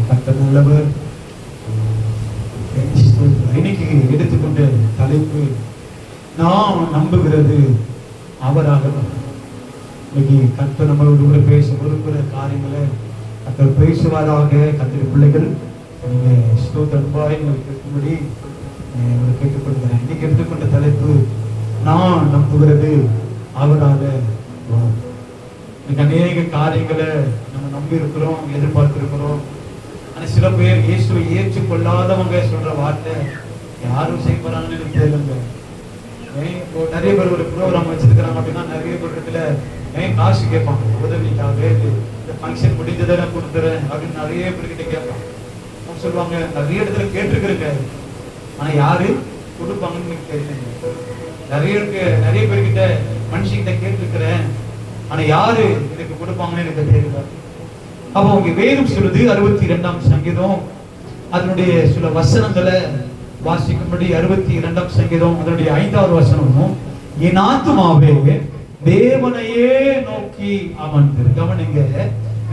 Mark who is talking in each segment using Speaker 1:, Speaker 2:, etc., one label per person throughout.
Speaker 1: கர்த்தர் நல்லவர். இன்னைக்கு எடுத்துக்கொண்ட தலைப்பு நான் நம்புகிறது அவராக. இன்னைக்கு கர்த்தர் நம்மளோடு கூட பேச விரும்புகிற காரியங்களை கர்த்தர் பேசுவாராக. கர்த்தர் பிள்ளைகள் அன்பாய் கேட்கும்படி கேட்டுக்கொள்கிறேன். இன்னைக்கு எடுத்துக்கொண்ட தலைப்பு நான் நம்புகிறது அவராக. இன்னைக்கு அநேக காரியங்களை நம்ம நம்பி இருக்கிறோம், எதிர்பார்த்திருக்கிறோம். ஆனா சில பேர் இயேசுவை ஏற்றுக்கொள்ளாதவங்க சொல்ற வார்த்தை யாரும் செய்யப்படுறாங்கன்னு எனக்கு தெரியலங்க. நிறைய பேர் ஒரு ப்ரோக்ராம் வச்சிருக்கிறாங்க அப்படின்னா நிறைய பேர் இடத்துல காசு கேட்பாங்க, உதவிக்காக இந்த ஃபங்க்ஷன் முடிஞ்சதை கொடுத்துறேன் அப்படின்னு நிறைய பேர்கிட்ட கேட்பாங்க. அவங்க சொல்லுவாங்க நிறைய இடத்துல கேட்டிருக்கிறேங்க, ஆனா யாரு கொடுப்பாங்கன்னு எனக்கு தெரியல. நிறைய பேர்கிட்ட மனுஷங்கிட்ட கேட்டிருக்கிறேன், ஆனா யாரு எனக்கு கொடுப்பாங்கன்னு எனக்கு தெரியல. அப்போ அவங்க வேதம் சொல்லுது 62ஆம் சங்கீதம் அதனுடைய சில வசனங்களை வாசிக்கும்படி 62ஆம் சங்கீதம் அதனுடைய 5வது வசனமும், என் ஆத்துமாவே தேவனையே நோக்கி அமர்ந்திரு. கவனிங்க,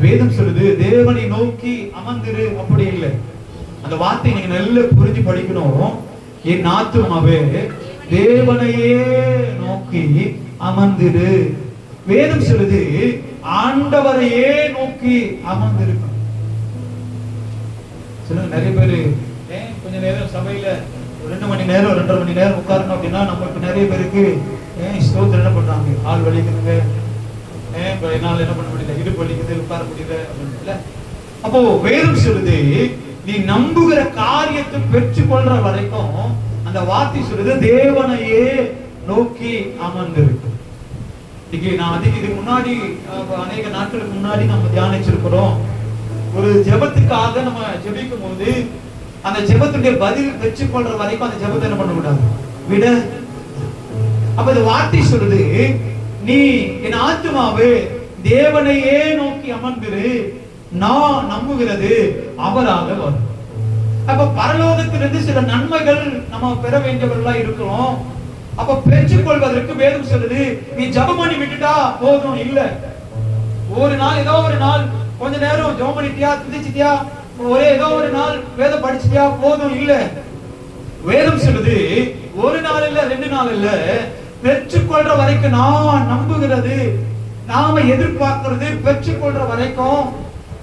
Speaker 1: வேதம் சொல்லுது தேவனை நோக்கி அமர்ந்திரு, அப்படி இல்லை. அந்த வார்த்தை நீங்க நல்ல புரிஞ்சு படிக்கணும். என் ஆத்துமாவே தேவனையே நோக்கி அமர்ந்திரு. வேதம் சொல்லுது ஆண்டவரையே நோக்கி அமர்ந்திருக்கணும். சொல்லுங்க, நிறைய பேரு கொஞ்ச நேரம் சபையில 2 மணி நேரம் 2.5 மணி நேரம் உட்காரணும் அப்படின்னா நம்மளுக்கு நிறைய பேருக்கு ஸ்தோத்திரம் என்ன பண்றாங்க, ஆள் வலிக்குதுங்க, என்னால என்ன பண்ண முடியல, இடுப்பு வலிக்குது, உட்கார முடியல அப்படின்னு. அப்போ வேதம் சொல்லுது நீ நம்புகிற காரியத்தை பெற்றுக்கொள்ற வரைக்கும் அந்த வார்த்தை சொல்லுது தேவனையே நோக்கி அமர்ந்திருக்கு. நான் இதுக்கு முன்னாடி அநேக நாட்களுக்கு முன்னாடி நம்ம தியானிச்சிருக்கிறோம். ஒரு ஜெபத்துக்காக நம்ம ஜெபிக்கும் போது அந்த ஜெபத்துடைய பதில் பெற்றுக்கொள்ற வரைக்கும் அந்த ஜெபத்தை என்ன பண்ண கூடாது, விட. அப்ப இந்த வார்த்தை சொல்லுது நீ என் ஆத்துமாவே தேவனையே நோக்கி அமர்ந்திரு, நான் நம்புகிறது அவராக வரும். அப்ப பரலோகத்திலிருந்து சில நன்மைகள் நம்ம பெற வேண்டியவர்களா இருக்கிறோம். அப்ப பெற்றுக்கொள்வதற்கு வேதம் சொல்லுது நீ ஜெபம் பண்ணி விட்டுட்டா போதும் இல்ல. ஒரு நாள் ஏதோ ஒரு நாள் கொஞ்ச நேரம் ஜெபம் பண்ணிட்டியா, துதிச்சிட்டியா, ஏதோ ஒரு நாள் வேதம் படிச்சிட்டியா போதும் இல்ல. வேதம் சொல்லுது ஒரு நாள் இல்ல 2 நாள் இல்ல, பெற்றுக்கொள்ற வரைக்கும் நான் நம்புகிறது, நாம எதிர்பார்க்கிறது பெற்றுக்கொள்ற வரைக்கும்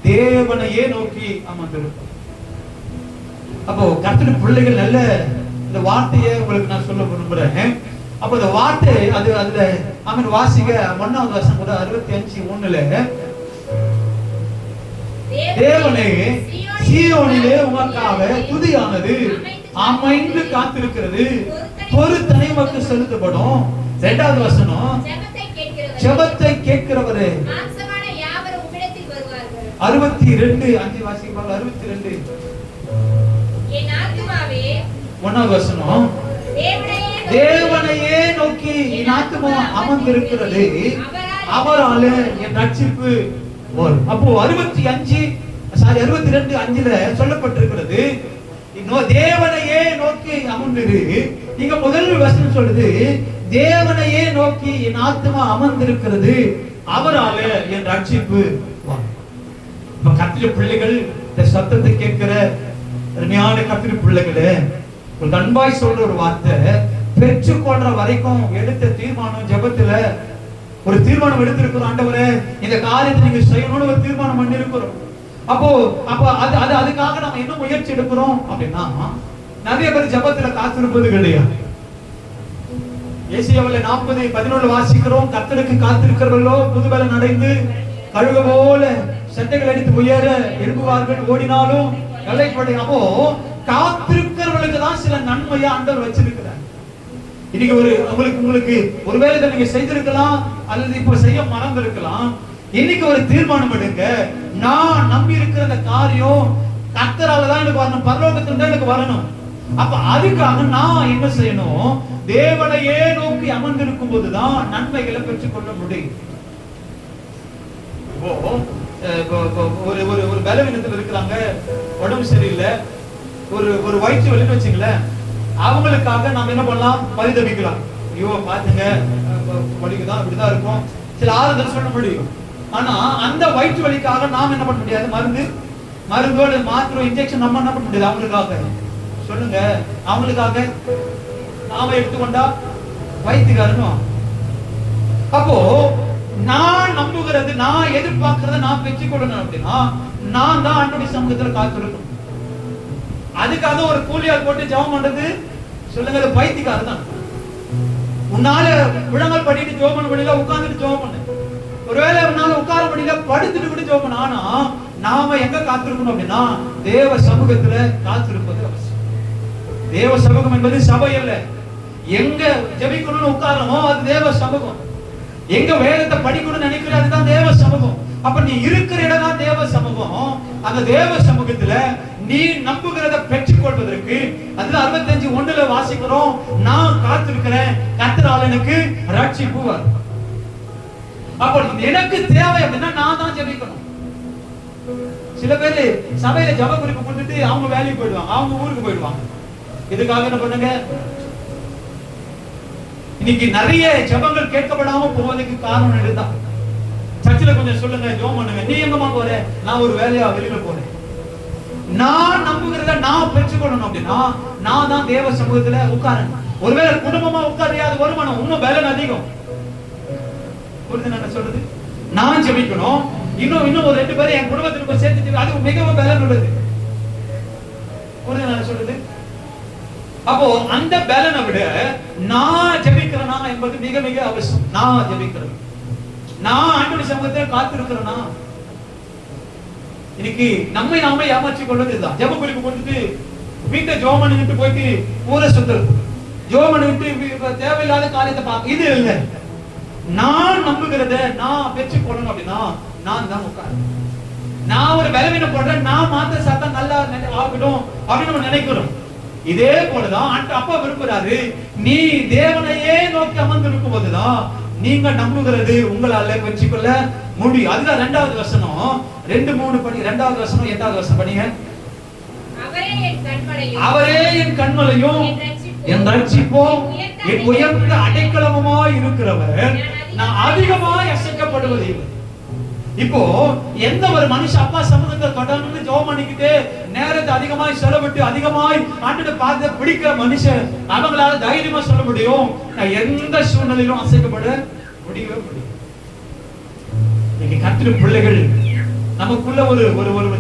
Speaker 1: தேவனையே நோக்கி அமர்ந்திருக்கும். அப்போ கர்த்தருடைய பிள்ளைகள் நல்ல இந்த வார்த்தையை உங்களுக்கு நான் சொல்ல விரும்புறேன். அப்ப இந்த வார்த்தை அதுல அவன் வாசிக்க 1வது வசனம் கூட 65:1 தேவனே சீயோனிலே உமக்காக துதியானது அமைந்து காத்திருக்கிறது, பொறுத்தனை உமக்கு செலுத்தப்படும். 2வது வசனம் ஜெபத்தை கேட்கிறவரே 62:5 வாசிப்பாங்க. 62 1வது வசனம் தேவனையே நோக்கி என் ஆத்துமா அமர்ந்திருக்கிறது, அவரால என் ரட்சிப்பு வரும். அப்போ 62:5 சொல்லப்பட்டிருக்கிறது தேவனையே நோக்கி அமர்ந்திரு. நீங்க முதல் வசனம் சொல்லுது தேவனையே நோக்கி என் ஆத்துமா அமர்ந்திருக்கிறது, அவரால என் ரட்சிப்பு வரும். கர்த்தருடைய பிள்ளைகள் இந்த சத்தத்தை கேட்கிற அருமையான கர்த்தருடைய பிள்ளைகளே, ஒரு அன்பாய் சொல்ற ஒரு வார்த்தை, பெற்றுக்கொள்ற வரைக்கும் எடுத்த தீர்மானம் ஜெபத்துல ஒரு தீர்மானம் எடுத்திருக்கிறோம். ஆண்டவரே இந்த காரியத்தை நீங்க செய்யணும்னு ஒரு தீர்மானம் பண்ணி இருக்கிறோம். அப்போ அதுக்காக நம்ம என்ன முயற்சி எடுக்கிறோம் அப்படின்னா நிறைய பேர் ஜெபத்துல காத்திருப்பது கிடையாது. ஏசாயாவிலே 40:11 வாசிக்கிறோம், கர்த்தருக்கு காத்திருக்கிறவர்களோ புதுபலன் அடைந்து கழுகு போல சட்டைகள் அடித்து உயர எழும்புவார்கள், ஓடினாலும் களைப்படை. அப்போ காத்திருக்கிறவர்களுக்கு தான் சில நன்மையா ஆண்டவர் வச்சிருக்கிறார். இன்னைக்கு உங்களுக்கு ஒருவேளை இதை நீங்க செய்திருக்கலாம் அல்லது இப்ப செய்ய மறந்திருக்கலாம். இன்னைக்கு ஒரு தீர்மானம் எடுங்க, நான் நம்பி இருக்கிற அந்த காரியம் கர்த்தரால தான் எனக்கு வரணும், பரலோகத்துல தான் எனக்கு வரணும். அப்ப அதுக்காக நான் என்ன செய்யணும், தேவனையே நோக்கி அமர்ந்திருக்கும் போதுதான் நன்மைகளை பெற்றுக்கொள்ள முடியும். ஒரு பலவீனத்தில் இருக்கிறாங்க, உடம்பு சரியில்லை, ஒரு வயிற்று வலின்னு வச்சுங்களேன், அவங்களுக்காக நாம என்ன பண்ணலாம், பரிதவிக்கலாம். ஐயோ பாத்துங்க வலிக்குதான், இப்படிதான் இருக்கும், சில ஆறுதல் சொல்ல முடியும். ஆனா அந்த வயிற்று வலிக்காக நாம் என்ன பண்ண முடியாது? மருந்தோடு மாத்திரை இன்ஜெக்ஷன் நம்ம என்ன பண்ண முடியாது? அவங்களுக்காக சொல்லுங்க, அவங்களுக்காக நாம எடுத்துக்கொண்டா வைத்தியக்காரனும். அப்போ நான் நம்புகிறது, நான் எதிர்பார்க்கறத நான் பெற்றுக்கொள்ளணும் அப்படின்னா நான் தான் ஆண்டவருடைய சமூகத்துல காத்திருக்கணும். அதுக்காக ஒரு கூலியார் போட்டு ஜெபம் பண்றது சொல்லுங்க, அது பைத்தியக்காரர் தான். உன்னால விளங்கல் பண்ணிட்டு ஜெபம் பண்ண முடியல, உட்கார்ந்துட்டு ஜெபம் பண்ணு. ஒருவேளை உன்னால உட்கார முடியல, படுத்துட்டு கூட ஜெபம் பண்ணு. ஆனா நாம எங்க காத்திருக்கணும் அப்படின்னா தேவ சமூகத்துல காத்திருப்பது அவசியம். தேவ சமூகம் என்பது சபை அல்ல. எங்க ஜெபிக்கணும்னு உட்காரணுமோ அது தேவ சமூகம். எங்க வேதத்தை படிக்கணும்னு நினைக்கிற அதுதான் தேவ சமூகம். அப்ப நீ இருக்கிற இடம் தான் தேவ சமூகம். அந்த தேவ சமூகத்துல நீ நம்புகிறத பெற்றுக்கொள்வதற்கு, அதுதான் 65:1 வாசிக்கிறோம், நான் காத்திருக்கிறேன் கர்த்தரால் எனக்கு ரட்சிப்பு வரும். அப்ப எனக்கு தேவை அப்படின்னா நான் தான் ஜெபிக்கணும். சில பேர் சபையில ஜெப குறிப்பு கொடுத்துட்டு அவங்க வேலைக்கு போயிடுவாங்க, அவங்க ஊருக்கு போயிடுவாங்க. இதுக்காக என்ன பண்ணுங்க, இன்னைக்கு நிறைய ஜெபங்கள் கேட்கப்படாம போவதற்கு காரணம் இதுதான். சர்ச்சில் கொஞ்சம் சொல்லுங்க, ஜெபம் பண்ணுங்க. நீ எங்கம்மா போற? நான் ஒரு வேலையா வெளியில போறேன். நான் நம்புகிறத நான் பெற்றுக்கொள்ளணும் அப்படின்னா நான் தான் தேவ சமூகத்துல உட்காரணும். ஒருவேளை குடும்பமா உட்காரியா அது வருமானம் இன்னும் பலன் அதிகம். புரியுது நான் சொல்றது? நான் ஜெபிக்கணும், இன்னும் ஒரு 2 பேரை என் குடும்பத்துக்கு சேர்த்துட்டு அது மிகவும் பலன் உள்ளது. புரியுது நான் சொல்றது? அப்போ அந்த பலனை விட நான் ஜெபிக்கிறேனா என்பது மிக மிக அவசியம். நான் ஜெபிக்கிறேன், நான் ஆண்டவருடைய சமூகத்தில் காத்திருக்கிறேனா. இன்னைக்கு நம்மை நாம ஏமாற்றிக் கொள்வது இதுதான். ஜெப குறிப்பு கொடுத்துட்டு வீட்டை ஜெபம் பண்ணிட்டு போயிட்டு ஊரை சுத்துறது, ஜெபம் பண்ணிட்டு தேவையில்லாத காரியத்தை பார்க்க, இது இல்லை. நான் நம்புகிறத நான் பெற்றுக்கொள்ளணும் அப்படின்னா நான் தான் உட்காரு. நான் ஒரு பலவீனம் பண்றேன், நான் மாத்திர சாத்தா நல்லா ஆகணும் அப்படின்னு நம்ம நினைக்கிறோம். இதே போலதான் அப்பா விரும்புறாரு, நீ தேவனையே நோக்கி அமர்ந்திருக்கும் போதுதான் நீங்க நம்புகிறது உங்களால பெற்றுக்கொள்ள முடியும். அதுதான் 2வது வசனம். 2-3 படி, 2வது வசனம் 8வது வசனம் படிங்க. அவரே என் கண்மலையும் என் ரட்சிப்பும் என் உயர்ந்த அடைக்கலமுமாய் இருக்கிறவர், நான் அதிகமாய் அசைக்கப்படுவதில்லை. இப்போ எந்த ஒரு மனுஷன் அப்பா சமூகத்தை தொடர்ந்து ஜெபம் பண்ணிக்கிட்டு நேரத்தை அதிகமாய் செலவிட்டு அதிகமாய் ஆண்டவரை பார்த்து பிடிக்கிற மனுஷன் அவங்களால தைரியமா சொல்ல முடியும், நான் எந்த சூழ்நிலையிலும் அசைக்கப்பட முடியவே முடியும். இன்னைக்கு கர்த்தருடைய பிள்ளைகள் நமக்குள்ள ஒரு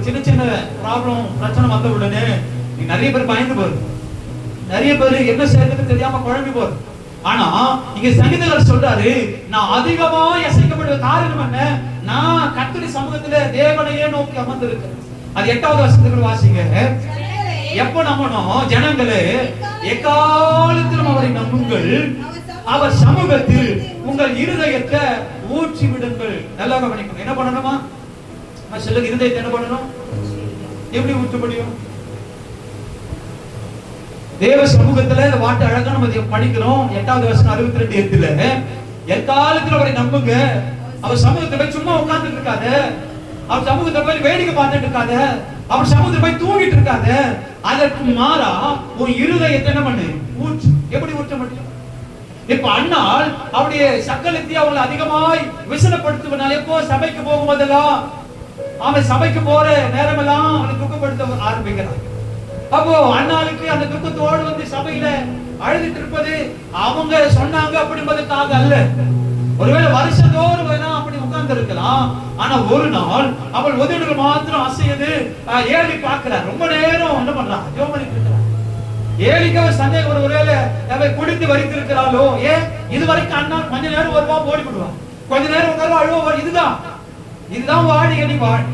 Speaker 1: சின்ன சின்ன ப்ராப்ளம் பிரச்சனை வந்த உடனே நிறைய பேர் பயந்து போறது, நிறைய பேர் என்ன செய்யறதுன்னு தெரியாம குழம்பி போறது. ஆனா இங்க சங்கீதக்காரர் சொல்றாரு, நான் அதிகமாய் அசைக்கப்படுவது காரணம் என்ன? நான் கர்த்தருடைய சமூகத்துல தேவனையே நோக்கி அமர்ந்திருக்கிறேன். அது 8வது வசனத்துக்கு வாசிங்க. எப்ப நம்பணும்? ஜனங்களே எக்காலத்திலும் அவரை நம்புங்கள், அவர் சமூகத்தில் உங்கள் இருதயத்தை ஊற்றி விடுங்கள். நல்லா கவனிக்கணும். என்ன பண்ணணுமா? சொல்லுங்க, இருதயத்தை என்ன பண்ணணும்? எப்படி ஊற்ற முடியும்? தேவ சமூகத்துல வாட்டு அழகா நம்ம படிக்கிறோம். 8வது வசனம் 62:8 எக்காலத்திலும் அவரை நம்புங்க, அவர் சமூகத்தை போய் சும்மா உட்கார்ந்துட்டு இருக்காத, அவர் சமூகத்தை போய் வேடிக்கை பார்த்துட்டு இருக்காத, அவர் சமூகத்தை போய் தூங்கிட்டு இருக்காத. அதற்கு மாறா உன் இருதயத்தை என்ன பண்ணு? ஊற்று. எப்படி ஊற்ற முடியும்? இப்ப அண்ணால் அவருடைய சக்கலத்தை அவங்களை அதிகமாய் விசனப்படுத்துவதால் எப்போ சபைக்கு போகும்போதெல்லாம் அவன் சபைக்கு போற நேரமெல்லாம் அவனை துக்கப்படுத்த ஆரம்பிக்கிறான். அப்போ அண்ணாளுக்கு அந்த துக்கத்தோடு வந்து சபையில அழுதுட்டு இருப்பது அவங்க சொன்னாங்க அப்படின்பதற்காக அல்ல. ஒருவேளை வருஷத்தோடு வேணா அப்படி உட்கார்ந்து இருக்கலாம். ஆனா ஒரு நாள் அவள் உதடுகள் மாத்திரம் அசையுது. ஏழி பார்க்கிறார், ரொம்ப நேரம் என்ன பண்றான்? ஜெபம் பண்ணிட்டு இருக்கிறான். ஏழிக்கு அவர் சந்தேகம், ஒருவேளை அவ குடித்து வரித்து இருக்கிறாளோ. இதுவரைக்கும் அண்ணா கொஞ்ச நேரம் வருவா, ஓடி விடுவான், கொஞ்ச நேரம் உட்காருவா, அழுவா. இதுதான் வாடி அடி வாடி.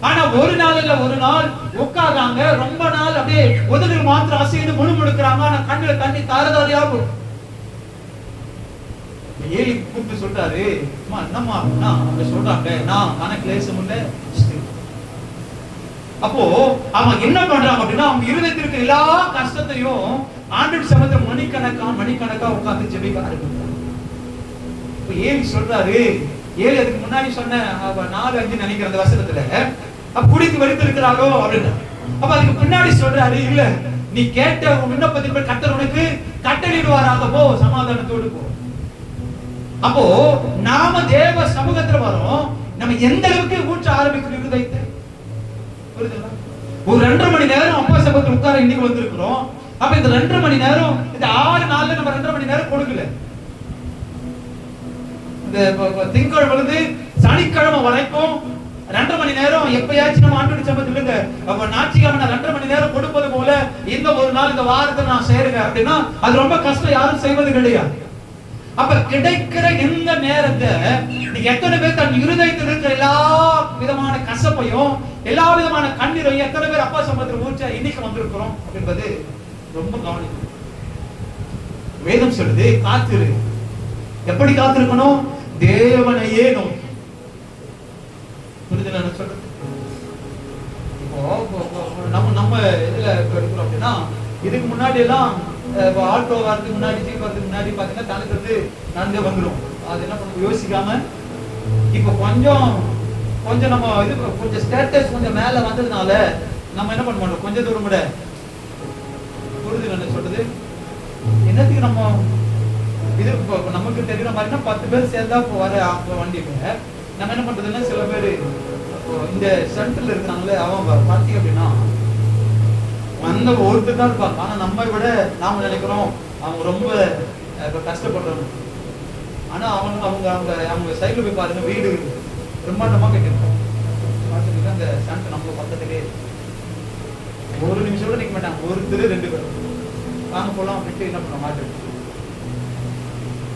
Speaker 1: ஆனா ஒரு நாள் இல்ல, ஒரு நாள் உட்கார்றாங்க, ரொம்ப நாள் அப்படியே உதடுகள் மாத்திரம் அசையுது, முணுமுணுக்கிறாங்க. ஆனா கண்ணுல தண்ணி தாரதாரியா போகும். ஏழி கூப்பிட்டு சொல்றாரு, என்னம்மா அவங்க சொல்றாங்க, நான் கிளேசம் இல்ல. அப்போ அவங்க என்ன பண்றாங்க அப்படின்னா அவங்க இருதயத்திற்கு எல்லா கஷ்டத்தையும் ஆண்டவர் சமூகத்துல மணிக்கணக்கா உட்கார்ந்து ஜெபிக்க ஆரம்பிக்கிறாங்க. இப்ப ஏழி சொல்றாரு, ஏழு அதுக்கு முன்னாடி சொன்ன 4-5 நினைக்கிற அந்த வசனத்துல குடித்து வரித்து இருக்கிறாரோ அப்படின்னு. அப்ப அதுக்கு பின்னாடி சொல்றாரு, இல்ல நீ கேட்ட விண்ணப்பத்தின் கர்த்தர் உனக்கு கட்டளையிடுவாராக, போ சமாதானத்தோடு போ. அப்போ நாம தேவ சமூகத்துல வரோம், நம்ம எந்த அளவுக்கு ஊற்ற ஆரம்பிக்கிறோம் இருதயத்தை. புரியுதுங்களா? ஒரு 2.5 மணி நேரம் அப்பா சபத்தில் உட்கார இன்னைக்கு வந்திருக்கிறோம். அப்ப இந்த 2.5 மணி நேரம், இந்த 6 நாள்ல நம்ம 2.5 மணி நேரம் கொடுக்கல. இந்த திங்கட்கிழமை சனிக்கிழமை வரைக்கும் 2.5 மணி நேரம் எப்பயாச்சும் நம்ம ஆண்டவருடைய சபத்தில் இல்லைங்க. அப்ப ஞாயிற்றுக்கிழமை நான் 2.5 மணி நேரம் கொடுப்பது போல இந்த ஒரு நாள் இந்த வாரத்தை நான் செய்யறேன் அப்படின்னா அது ரொம்ப கஷ்டம், யாரும் செய்வது கிடையாது. அப்ப கிடைக்கிற இந்த நேரத்தை நீங்க எத்தனை பேர் தன் இருதயத்தில் இருக்கிற எல்லா விதமான கசப்பையும் எல்லா விதமான கண்ணீரையும் எத்தனை பேர் அப்பா சம்பளத்தில் ஊற்ற இன்னைக்கு வந்திருக்கிறோம் என்பது ரொம்ப கவனிக்கும். வேதம் சொல்லுது காத்திரு. எப்படி காத்திருக்கணும்? தேவனையே நோக்கி. புரியுதுல நான் சொல்றது? இப்போ நம்ம இதுல இருக்கிறோம் அப்படின்னா இதுக்கு முன்னாடி எல்லாம் ஆட்டோ வரதுக்கு முன்னாடி ஜீப் வரதுக்கு முன்னாடி பாத்தீங்கன்னா தனக்கு நடந்தே வந்துடும். அது என்ன பண்ண யோசிக்காம இப்ப கொஞ்சம் நம்ம இது கொஞ்சம் ஸ்டேட்டஸ் கொஞ்சம் மேல வந்ததுனால நம்ம என்ன பண்ண மாட்டோம், கொஞ்சம் தூரம் கூட. புரியுது என்ன சொல்றது? என்னத்துக்கு நம்ம இது நமக்கு தெரியுற மாதிரினா 10 பேர் சேர்ந்தா வர வண்டியில நம்ம என்ன பண்றதுன்னா சில பேர் இந்த சென்டர்ல இருக்காங்களே அவங்க பாத்தீங்க அப்படின்னா அந்த ஒருத்தர் தான் இருப்பாங்க. ஆனா நம்ம விட நாம நினைக்கிறோம் அவங்க ரொம்ப கஷ்டப்படுறாங்க. ஆனா அவங்க அவங்க அவங்க அவங்க சைடுல போய் பாருங்க, வீடு பிரம்மாண்டமா கட்டிருக்கோம். பாத்துக்கிட்டு அந்த சென்டர் நம்ம பக்கத்திலே ஒரு நிமிஷம் கூட நிக்க மாட்டாங்க. ஒருத்தர் 2 பேர் வாங்க போலாம் அப்படின்ட்டு என்ன பண்ண மாட்டேன்.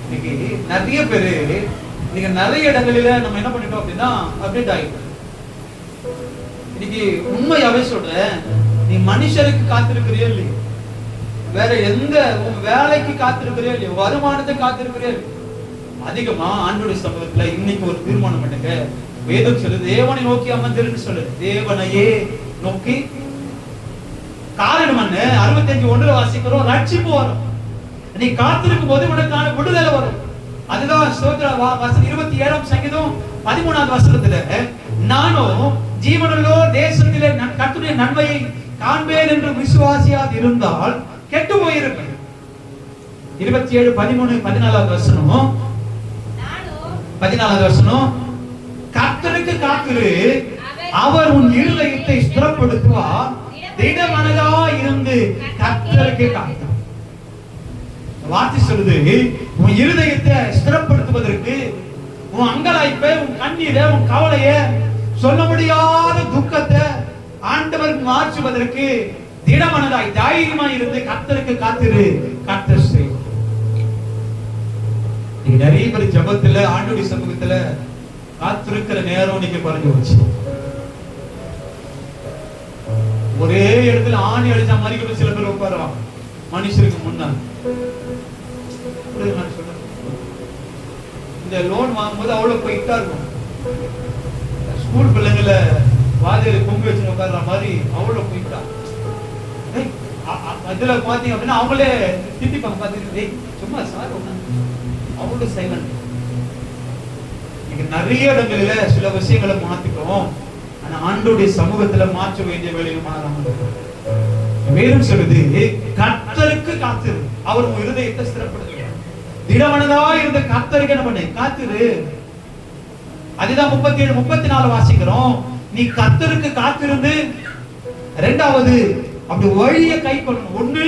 Speaker 1: இன்னைக்கு நிறைய பேரு நீங்க நிறைய இடங்களில நம்ம என்ன பண்ணிட்டோம் அப்படின்னா அப்டேட் ஆகிட்டோம். இன்னைக்கு உண்மையாவே சொல்றேன், நீ மனுஷருக்கு காத்திருக்கிறியோ இல்லையோ, வேற எந்த வேலைக்கு காத்திருக்கிறியோ இல்லையோ, வருமானத்தை காத்திருக்கிறியோ இல்லையோ, அதிகமா ஆண்டவருடைய சமூகத்துல இன்னைக்கு ஒரு தீர்மானம் பண்ணுங்க. வேதம் சொல்லுது தேவனை நோக்கி அமர்ந்திருன்னு சொல்லுது. தேவனையே நோக்கி. காரணம் என்ன? 65:1 வாசிக்கிறோம், ரட்சிப்பு வரும். நீ காத்திருக்கும் போது உனக்கான விடுதலை வரும். அதுதான் ஸ்தோத்திர வசனம் 27ஆம் சங்கீதம் 13ஆவது வசனத்துல நானும் ஜீவனுள்ளோ தேசத்திலே கர்த்தருடைய நன்மையை காண்பேன் என்று விசுவாசியாது இருந்தால் கெட்டு போயிருப்பேன். 27, 13, 14ஆவது வசனம். 14ஆவது வசனம், கர்த்தருக்கு காத்திரு, அவர் உன் இருதயத்தை ஸ்திரப்படுத்துவார், திடமனதா இருந்து கர்த்தருக்கு காத்திரு. வார்த்தை சொல்லுது உன் இருதயத்தை ஸ்திரப்படுத்துவதற்கு, உன் அங்கலாய்ப்பை, உன் கண்ணீரை, உன் கவலையை, சொல்ல முடியாத துக்கத்தை ஆண்டவருக்கு மாற்றுவதற்கு திடமனதாய் தைரியமாய் இருந்து கர்த்தருக்கு காத்திரு, கர்த்தர் செய்வார். நீங்க நிறைய பேர் ஜெபத்துல ஆண்டவருடைய சமூகத்துல காத்திருக்கிற நேரம் நீங்க குறைஞ்சு வச்சு ஒரே இடத்துல ஆணி அடிச்ச மாதிரி கூட சில பேர் உட்காருவாங்க மனுஷருக்கு முன்னாடி. இந்த லோன் வாங்கும்போது அவ்வளவு போயிட்டா இருக்கும். ஸ்கூல் பிள்ளைங்களை வாதியில பொங்கு வச்சு உட்கார்ற மாதிரி அவ்வளவு போயிட்டா. இதுல பாத்தீங்க அப்படின்னா அவங்களே திட்டிப்பாங்க. பாத்தீங்க சும்மா சார் அவ்வளவு சைலண்ட். நீங்க நிறைய இடங்களில சில விஷயங்களை மாத்திக்கிறோம். ஆனா ஆண்டவருடைய சமூகத்துல மாற்ற வேண்டிய வேலையை மாறாம வேதம் சொல்லுது கர்த்தருக்கு காத்திரு, அவர் உன் இருதயத்தை ஸ்திரப்படுத்துவார். திடமனதா இருந்த கர்த்தருக்கு என்ன பண்ணு, காத்திரு. அதுதான் 37, 34 வாசிக்கிறோம். நீ கர்த்தருக்கு காத்திருந்து, இரண்டாவது அப்படி வழியை கை கொள்ளணும். ஒண்ணு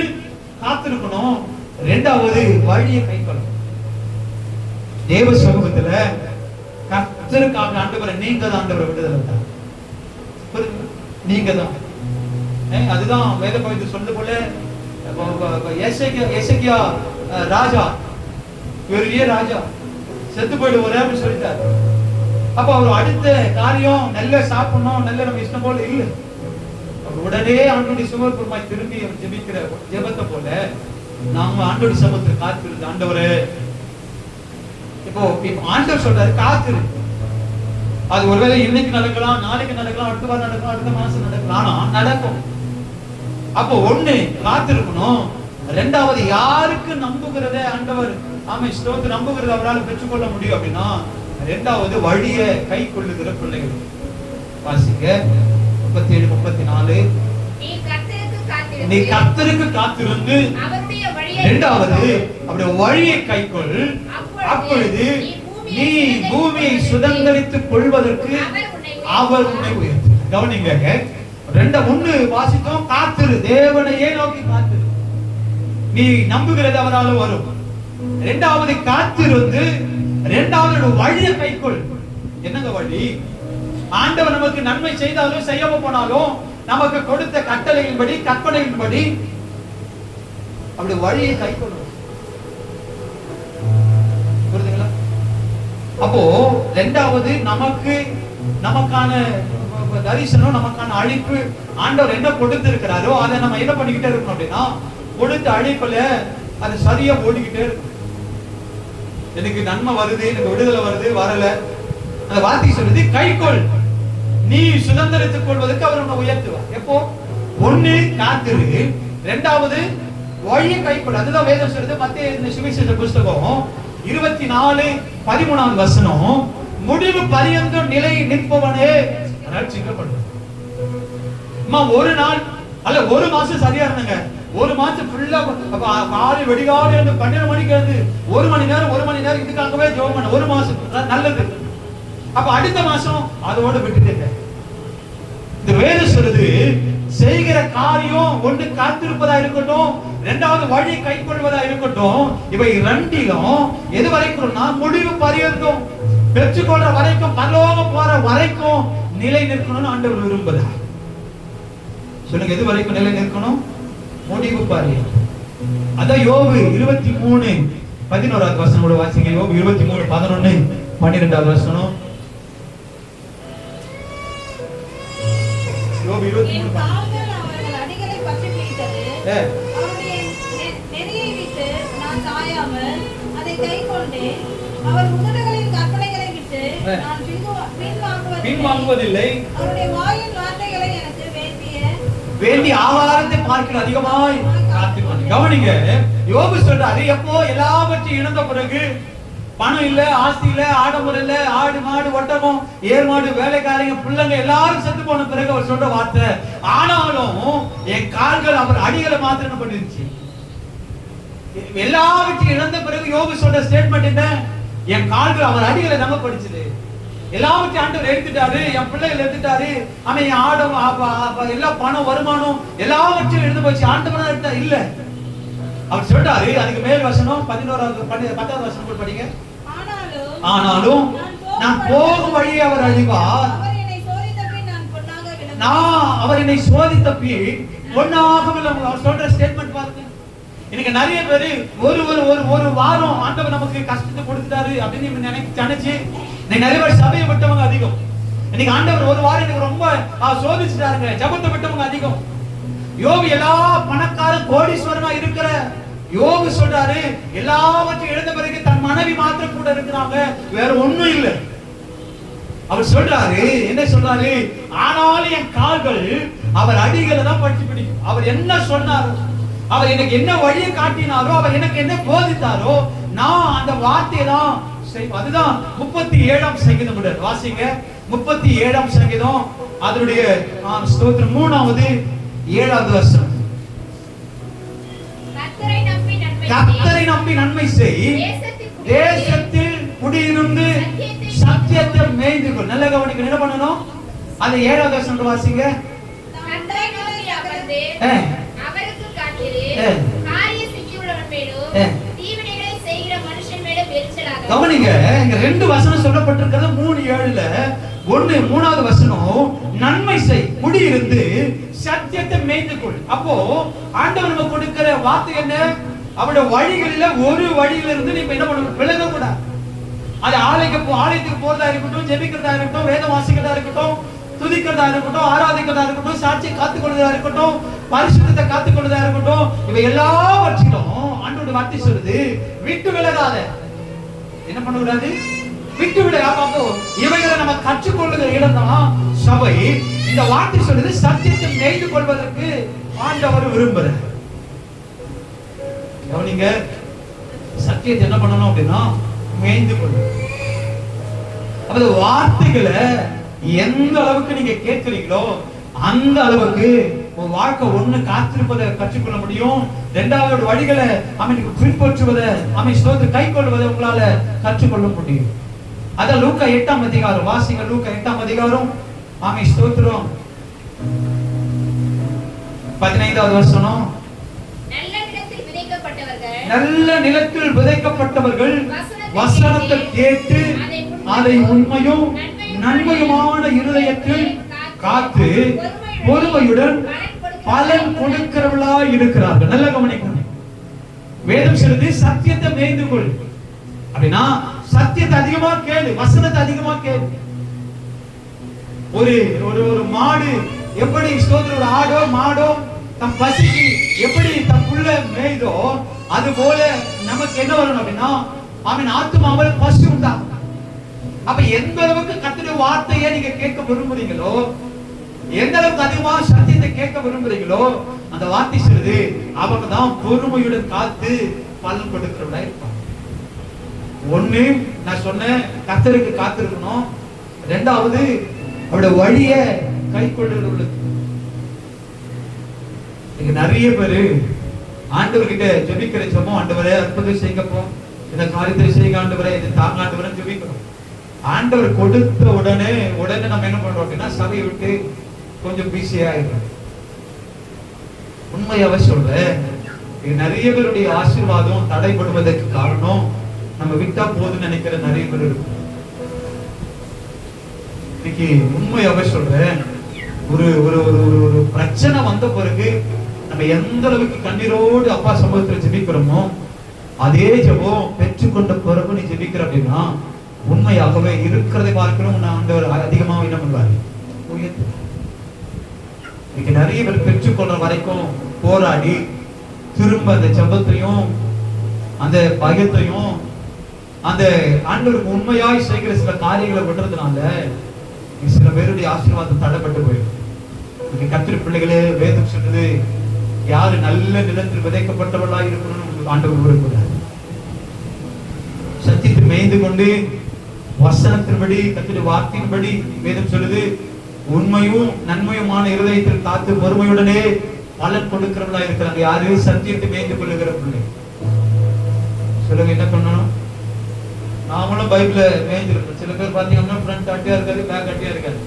Speaker 1: காத்திருக்கணும், இரண்டாவது வழியை கை கொள்ளணும். தேவ சமூகத்துல கர்த்தருக்காக ஆண்டவரை நீங்க தான் ஆண்டவரை விடுதலை தான், நீங்க தான். அதுதான் வேத பகுதி சொல்றது போல எசேக்கியா ராஜா, பெரிய ராஜா செத்து போயிடுவாரு அப்படின்னு சொல்லிட்டாரு. அப்ப அவர் அடுத்த காரியம் நல்ல சாப்பிடணும், நல்ல நம்ம இஷ்டம் போல இல்ல. உடனே ஆண்டவருடைய சுமர்புறமாய் திரும்பி ஜெபிக்கிற ஜெபத்தை போல நாம ஆண்டவருடைய சமூகத்தில் காத்திருந்து, ஆண்டவரே இப்போ ஆண்டவர் சொல்றாரு காத்திரு. அது ஒருவேளை இன்னைக்கு நடக்கலாம், நாளைக்கு நடக்கலாம், அடுத்த வாரம் நடக்கலாம், அடுத்த மாசம் நடக்கலாம், ஆனா நடக்கும். அப்போ ஒண்ணு காத்திருக்கணும், இரண்டாவது யாருக்கு நம்புகிறத ஆண்டவர் ஆமை ஸ்தோத்திரம் நம்புகிறது அவரால் பெற்றுக்கொள்ள முடியும் அப்படின்னா இரண்டாவது வழியை கை கொள்ளுகிற பிள்ளைகள். வாசிங்க 37, 34. நீ கர்த்தருக்கு காத்திருந்து, இரண்டாவது அப்படி வழியை கை கொள், அப்பொழுது நீ பூமியை சுதந்தரித்துக் கொள்வதற்கு அவர் உன்னை உயர்த்து. கவனிங்க, ஒண்ணு வாசித்தோம், காத்திரு, தேவனையே நோக்கி காத்திரு. நீ நம்புகிறது அவரால் வரும். இரண்டாவது காத்திருந்து, இரண்டாவது வழியை கைக்கொள். என்னங்க வழி? ஆண்டவர் நமக்கு நன்மை செய்தாலும் செய்யாம போனாலும் நமக்கு கொடுத்த கட்டளையின்படி கற்பனையின்படி அப்படி வழியை கைக்கொள்ளும். புரியுதுங்களா? அப்போ இரண்டாவது நமக்கான தரிசனம், நமக்கான அழைப்பு ஆண்டவர் என்ன கொடுத்திருக்கிறாரோ அதை நம்ம என்ன பண்ணிக்கிட்டே இருக்கணும் அப்படின்னா, கொடுத்த அழைப்புல அது சரியா ஓடிக்கிட்டே இருக்கும். எனக்கு நன்மை வருது, எனக்கு விடுதலை வருது, வரல, அந்த வார்த்தை சொல்லுது கைக்கொள், நீ சுதந்திரத்துக் கொள்வதற்கு அவர் உன்னை உயர்த்துவார். எப்போ? ஒண்ணு காத்திரு, இரண்டாவது வழியை கைக்கொள். அதுதான் வேதம் சொல்லுது. மத்தேயு சுவிசேஷ புஸ்தகம் 24:13 வசனம், முடிவு பரியந்தம் நிலை நிற்பவனே ரட்சிக்கப்படுவான். ஒரு நாள் அல்ல ஒரு மாசம் சரியா இருந்தங்க, ஒரு மாசம் ஃபுல்லா காலை வெடிகால 12 மணிக்கு இருந்து 1 மணி நேரம் இதுக்காகவே ஜெபம் பண்ண, ஒரு மாசம் நல்லது. அப்ப அடுத்த மாசம் அதோட விட்டுட்டேங்க. இந்த வேதம் சொல்லுது, செய்கிற காரியம் ஒன்று காத்திருப்பதா இருக்கட்டும், இரண்டாவது வழி கைக்கொள்வதா இருக்கட்டும், இவை ரெண்டிலும் எது வரைக்கும்னா முடிவு பரியந்தம், பெற்றுக்கொள்ற வரைக்கும், பரலோகம் போற வரைக்கும் நிலை நிற்கணும்னு ஆண்டவர் விரும்புகிறார். சொல்லுங்க, எது வரைக்கும் நிலை நிற்கணும்? முடிவு பரியந்தம். அதான் யோபு 23:11 வசனம் கூட வாசிங்க. யோபு 23:11-12 வசனம். யோபு 23 பின்வாங்குவதில்லை, வேண்டிய ஆகாரத்தை பார்க்கிற அதிகமாய் காத்துக்கொண்டு. கவனிங்க, யோபு சொல்றாரு, எப்போ எல்லாவற்றையும் இழந்த பிறகு, பணம் இல்ல, ஆஸ்தி இல்ல, ஆடம்பரம் இல்ல, ஆடு மாடு ஒட்டகம் ஏர் மாடு வேலைக்காரங்க பிள்ளைங்க எல்லாரும் செத்து போன பிறகு அவர் சொல்ற வார்த்தை, ஆனாலும் என் கால்கள் அவர் அடிகளை மாத்திரம் பண்ணிருச்சு. எல்லாவற்றையும் இழந்த பிறகு யோபு சொல்ற ஸ்டேட்மெண்ட் என்ன? என் கால்கள் அவர் அடிகளை நம்ப படிச்சது. எல்லாவற்றையும் ஆண்டவர் எடுத்துட்டாரு, என் பிள்ளைகள் எடுத்துட்டாரு, அவன் என் ஆடம் எல்லா பணம் வருமானம் எல்லாவற்றையும் எழுந்து போச்சு, ஆண்டவனா எடுத்தா இல்ல. அவர் சொல்றாரு, அதுக்கு மேல் வசனம் 10வது வசனம் படிங்க. ஆனாலும் நான் போகும் வழியை அவர் அழிவார், நான் அவர் என்னை சோதித்த பின் பொன்னாகவில்லை. அவர் சொல்ற ஸ்டேட்மெண்ட் பாருங்க. எனக்கு நிறைய பேரு ஒரு வாரம் ஆண்டவர் நமக்கு கஷ்டத்தை கொடுத்துட்டாரு அப்படின்னு நினைச்சு நிறைய பேர் சபையை விட்டவங்க அதிகம். இன்னைக்கு ஆண்டவர் ஒரு வாரம் எனக்கு ரொம்ப சோதிச்சுட்டாருங்க, ஜபத்தை விட்டவங்க அதிகம். யோபு எல்லா பணக்கார கோடீஸ்வரனா இருக்கிற யோபு சொல்றாரு, எல்லாவற்றையும் இழந்த பிறகு தன் மனைவி மாத்திரம் கூட இருக்கிறாங்க, வேற ஒண்ணும் இல்லை. அவர் சொல்றாரு, என்ன சொல்றாரு? ஆனாலும் என் கால்கள் அவர் அடிகளை தான் பற்றி பிடிக்கும். அவர் என்ன சொன்னாரோ, அவர் எனக்கு என்ன வழியை காட்டினாரோ, அவர் எனக்கு என்ன போதித்தாரோ, நான் அந்த வார்த்தையை தான் செய்வேன். அதுதான் 37ஆம் சங்கீதம் வாசிங்க. 37ஆம் சங்கீதம் அதனுடைய ஸ்தோத்திரம் 3வது 7வது வசனம். கர்த்தரை நம்பி நன்மை செய், தேசத்தில் குடியிருந்து சத்தியத்தை மேய்ந்து கொள். நல்ல கவனிக்க, என்ன பண்ணணும்? அது 7வது வசனம் வாசிங்க. கவனிங்க, இங்க 2 வசனம் சொல்லப்பட்டிருக்கிறது. 3:7ல 3வது வசனம் நன்மை செய், குடியிருந்து சத்தியத்தை மேய்ந்து கொள். அப்போ ஆண்டவர் நமக்கு கொடுக்கிற வார்த்தை என்ன? அவருடைய வழிகளில ஒரு வழியிலிருந்து நீங்க என்ன பண்ணணும்? விலக கூடாது. அது ஆலயத்துக்கு போறதா இருக்கட்டும், ஜெபிக்கிறதா இருக்கட்டும், வேதம் வாசிக்கிறதா இருக்கட்டும், துதிக்கிறதா இருக்கட்டும், ஆராதிக்கிறதா இருக்கட்டும், சாட்சியை காத்துக்கொள்வதா இருக்கட்டும், பரிசுத்தத்தை காத்துக்கொள்வதா இருக்கட்டும், இவை எல்லாவற்றிலும் ஆண்டவருடைய வார்த்தை சொல்லுது, விட்டு விலகாத. என்ன பண்ணக்கூடாது? விட்டு விலகாம. இவைகளை நம்ம கற்றுக்கொள்ளுகிற இடம் தான் சபை. இந்த வார்த்தை சொல்லுது, சத்தியத்தை மேய்ந்து கொள்வதற்கு ஆண்டவர் விரும்புகிறார். கவனிங்க, சத்தியத்தை என்ன பண்ணணும் அப்படின்னா மேய்ந்து கொள்ளும். அப்ப வார்த்தைகளை எந்த அளவுக்கு நீங்க கேட்கிறீங்களோ அந்த அளவுக்கு உங்க வாழ்க்கை ஒண்ணு காத்திருப்பதை கற்றுக்கொள்ள முடியும், இரண்டாவது வழிகளை பின்பற்றுவதை ஸ்தோத்திரம் கை கொள்வதை உங்களால கற்றுக்கொள்ள முடியும். அத லூக்கா 8ஆம் அதிகாரம் வாசிங்க. லூக்கா 8ஆம் அதிகாரம். ஆமென், ஸ்தோத்திரம். 15வது வசனம். நல்ல நிலத்தில் விதைக்கப்பட்டவர்கள் வசனத்தை கேட்டு அதை உண்மையும் நன்மையுமான இருதயத்தில் காத்து பொறுமையுடன் பலன் கொடுக்கிறவர்களாய் இருக்கிறார்கள். நல்ல கவனிக்கணும். வேதம் சொல்லுது சத்தியத்தை மேய்ந்து கொள் அப்படின்னா சத்தியத்தை அதிகமா கேளு, வசனத்தை அதிகமா கேளு. ஒரு ஒரு மாடு எப்படி ஸ்தோத்திர ஆடோ மாடோ தம் பசிக்கு எப்படி தம் புள்ள மேய்தோ அது போல நமக்கு என்ன வரணும் அப்படின்னா அவன் ஆத்துமாவில் பசி உண்டாகும். அப்ப எந்த அளவுக்கு கர்த்தருடைய வார்த்தையை நீங்க கேட்க விரும்புறீங்களோ, எந்த அளவுக்கு அதிகமா சத்தியத்தை கேட்க விரும்புறீங்களோ, அந்த வார்த்தை சொல்லுது அவங்க தான் பொறுமையுடன் காத்து பலன் கொடுக்கிறவங்களா இருப்பாங்க. ஒண்ணு நான் சொன்னேன், கர்த்தருக்கு காத்திருக்கணும். ரெண்டாவது அவருடைய வழிய கை கொள்ளுறவர்களுக்கு. இங்க நிறைய பேரு ஆண்டவர்கிட்ட ஜெபிக்கிற ஜெபம், ஆண்டவரே அற்புதம் செய்யப்போ, இந்த காரியத்தை செய்ய ஆண்டவரே, இது தாங்க ஆண்டவரே ஜெபிக்கிறோம். ஆண்டவர் கொடுத்த உடனே நம்ம என்ன பண்றோம் அப்படின்னா சபையை விட்டு கொஞ்சம் பிஸியா ஆயிடும். உண்மையாவே சொல்றேன், நிறைய பேருடைய ஆசீர்வாதம் தடைபடுவதற்கு காரணம் நம்ம விட்டா போதுன்னு நினைக்கிற நிறைய பேர் இருக்கும். இன்னைக்கு உண்மையாவே சொல்றேன், ஒரு ஒரு ஒரு பிரச்சனை வந்த பிறகு நம்ம எந்த அளவுக்கு கண்ணீரோடு அப்பா சமூகத்தில் ஜெபிக்கிறோமோ அதே ஜெபம் பெற்றுக்கொண்ட பிறகு நீ ஜெபிக்கிற அப்படின்னா உண்மையாகவே இருக்கிறதை பார்க்கிறோம் ஆண்டவர் அதிகமா என்ன பண்ணுவாரு. இன்னைக்கு நிறைய பேர் பெற்றுக்கொள்ற வரைக்கும் போராடி திரும்ப அந்த ஜெபத்தையும் அந்த பயத்தையும் அந்த ஆண்டவருக்கு உண்மையாய் செய்கிற சில காரியங்களை விடுறதுனால சில பேருடைய ஆசீர்வாதம் தடைப்பட்டு போயிடும். இன்னைக்கு கர்த்தருடைய பிள்ளைகளே வேதம் சொல்றது யாரு நல்ல நிலத்தில் விதைக்கப்பட்டவர்களா இருக்கணும்னு ஆண்டவர் விரும்புகிறார். சத்தியத்தை மேய்ந்து கொண்டு வசனத்தின்படி கர்த்தருடைய வார்த்தையின்படி வேதம் சொல்லுது உண்மையும் நன்மையுமான இருதயத்தில் காத்து பொறுமையுடனே பலன் கொடுக்கிறவர்களா இருக்கிறாங்க. யாரு? சத்தியத்தை மேய்ந்து கொள்ளுகிற பிள்ளை. சொல்லுங்க, என்ன பண்ணணும்? நாமளும் பைபிள மேய்ஞ்சிருக்கோம். சில பேர் பாத்தீங்கன்னா ஃப்ரண்ட் அட்டியா இருக்காது, பேக் அட்டியா இருக்காது.